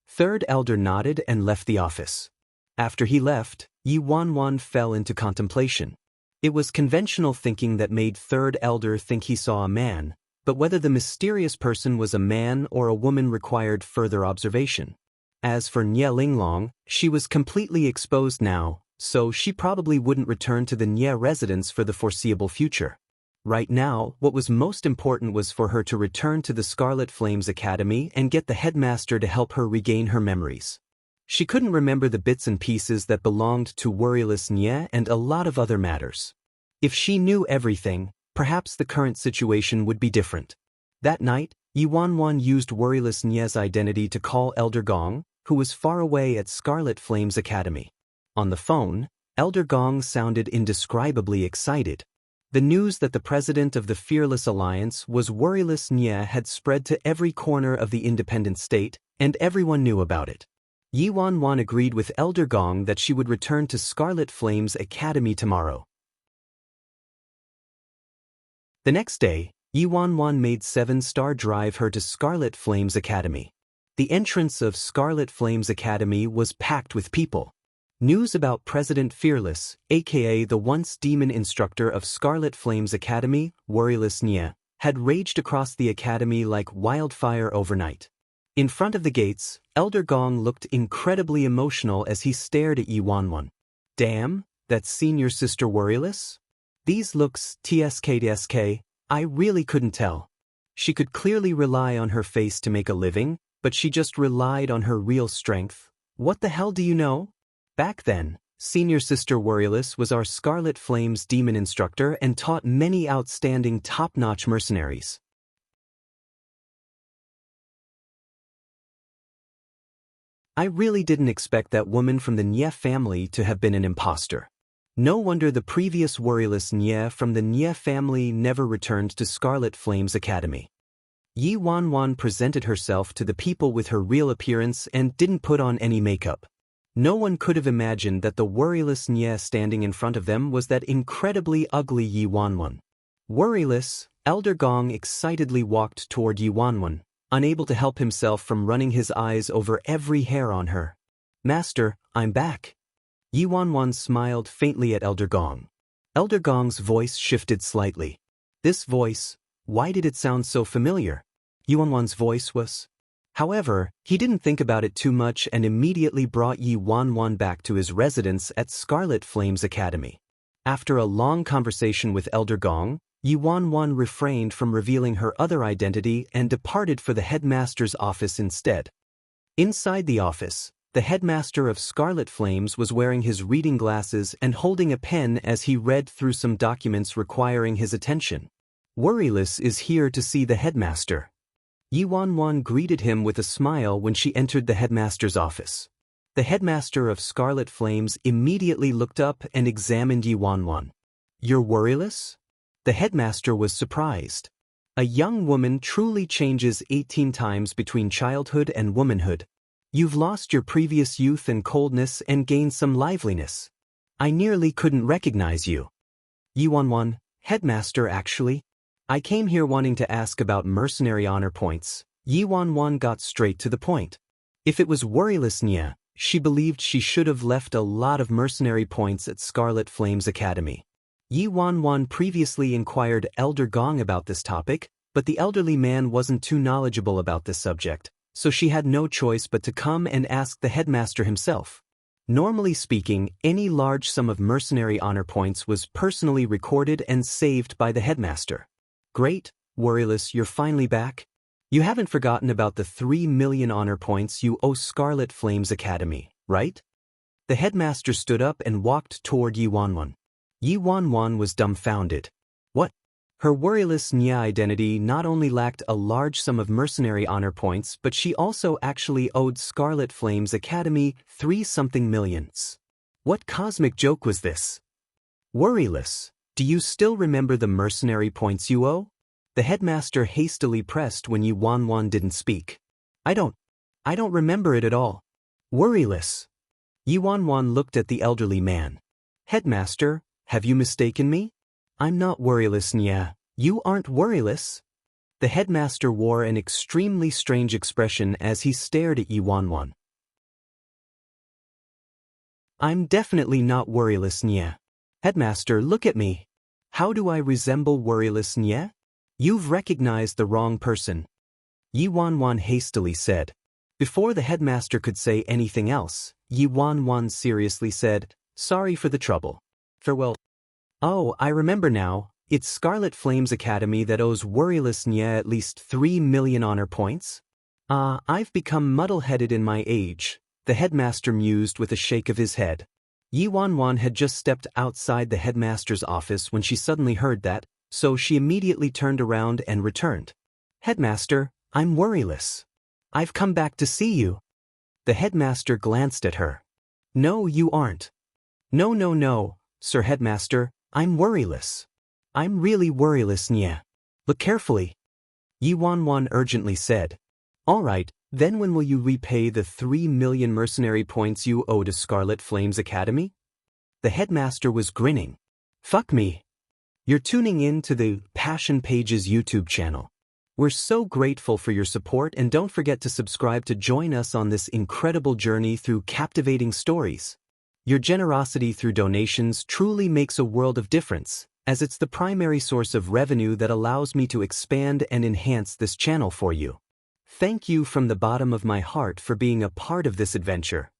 Third Elder nodded and left the office. After he left, Yi Wanwan fell into contemplation. It was conventional thinking that made Third Elder think he saw a man, but whether the mysterious person was a man or a woman required further observation. As for Nye Linglong, she was completely exposed now, so she probably wouldn't return to the Nye residence for the foreseeable future. Right now, what was most important was for her to return to the Scarlet Flames Academy and get the headmaster to help her regain her memories. She couldn't remember the bits and pieces that belonged to worryless Nye and a lot of other matters. If she knew everything, perhaps the current situation would be different. That night, Yi Wanwan used worryless Nye's identity to call Elder Gong, who was far away at Scarlet Flames Academy. On the phone, Elder Gong sounded indescribably excited. The news that the president of the Fearless Alliance was worryless Nye had spread to every corner of the independent state, and everyone knew about it. Yi Wanwan agreed with Elder Gong that she would return to Scarlet Flames Academy tomorrow. The next day, Yi Wanwan made 7-Star drive her to Scarlet Flames Academy. The entrance of Scarlet Flames Academy was packed with people. News about President Fearless, aka the once demon instructor of Scarlet Flames Academy, worryless Nye, had raged across the academy like wildfire overnight. In front of the gates, Elder Gong looked incredibly emotional as he stared at Yi Wanwan. Damn, that's senior sister worryless? These looks tsk, I really couldn't tell. She could clearly rely on her face to make a living, but she just relied on her real strength. What the hell do you know? Back then, Senior Sister Worryless was our Scarlet Flames demon instructor and taught many outstanding top-notch mercenaries. I really didn't expect that woman from the Nye family to have been an imposter. No wonder the previous worryless Nye from the Nye family never returned to Scarlet Flames Academy. Yi Wanwan presented herself to the people with her real appearance and didn't put on any makeup. No one could have imagined that the worryless Nye standing in front of them was that incredibly ugly Yi Wanwan. Worryless, Elder Gong excitedly walked toward Yi Wanwan, unable to help himself from running his eyes over every hair on her. Master, I'm back. Yi Wanwan smiled faintly at Elder Gong. Elder Gong's voice shifted slightly. This voice, why did it sound so familiar? Yi Wanwan's voice was... However, he didn't think about it too much and immediately brought Yi Wanwan back to his residence at Scarlet Flames Academy. After a long conversation with Elder Gong, Yi Wanwan refrained from revealing her other identity and departed for the headmaster's office instead. Inside the office, the headmaster of Scarlet Flames was wearing his reading glasses and holding a pen as he read through some documents requiring his attention. Worryless is here to see the headmaster. Yi Wanwan greeted him with a smile when she entered the headmaster's office. The headmaster of Scarlet Flames immediately looked up and examined Yi Wanwan. You're worryless? The headmaster was surprised. A young woman truly changes 18 times between childhood and womanhood. You've lost your previous youth and coldness and gained some liveliness. I nearly couldn't recognize you. Yi Wanwan, headmaster actually. I came here wanting to ask about mercenary honor points. Yi Wanwan got straight to the point. If it was worryless Nya, she believed she should have left a lot of mercenary points at Scarlet Flames Academy. Yi Wanwan previously inquired Elder Gong about this topic, but the elderly man wasn't too knowledgeable about this subject, so she had no choice but to come and ask the headmaster himself. Normally speaking, any large sum of mercenary honor points was personally recorded and saved by the headmaster. Great, worryless, you're finally back. You haven't forgotten about the 3 million honor points you owe Scarlet Flames Academy, right? The headmaster stood up and walked toward Yi Wanwan. Yi Wanwan was dumbfounded. What? Her worryless Nya identity not only lacked a large sum of mercenary honor points, but she also actually owed Scarlet Flames Academy 3-something millions. What cosmic joke was this? Worryless, do you still remember the mercenary points you owe? The headmaster hastily pressed when Yi Wanwan didn't speak. I don't remember it at all. Worryless. Yi Wanwan looked at the elderly man. Headmaster, have you mistaken me? I'm not worryless Nya. You aren't worryless. The headmaster wore an extremely strange expression as he stared at Yi Wanwan. I'm definitely not worryless Nya. Headmaster, look at me. How do I resemble worryless Nya? You've recognized the wrong person. Yi Wanwan hastily said. Before the headmaster could say anything else, Yi Wanwan seriously said, Sorry for the trouble. Farewell. Oh, I remember now. It's Scarlet Flames Academy that owes worryless Nya at least 3 million honor points? I've become muddle-headed in my age, the headmaster mused with a shake of his head. Yi Wanwan had just stepped outside the headmaster's office when she suddenly heard that, so she immediately turned around and returned. Headmaster, I'm worryless. I've come back to see you. The headmaster glanced at her. No, you aren't. No, Sir Headmaster, I'm worryless. I'm really worryless Nya. Look carefully. Yi Wanwan urgently said. All right, then when will you repay the 3 million mercenary points you owe to Scarlet Flames Academy? The headmaster was grinning. Fuck me. You're tuning in to the Passion Pages YouTube channel. We're so grateful for your support and don't forget to subscribe to join us on this incredible journey through captivating stories. Your generosity through donations truly makes a world of difference, as it's the primary source of revenue that allows me to expand and enhance this channel for you. Thank you from the bottom of my heart for being a part of this adventure.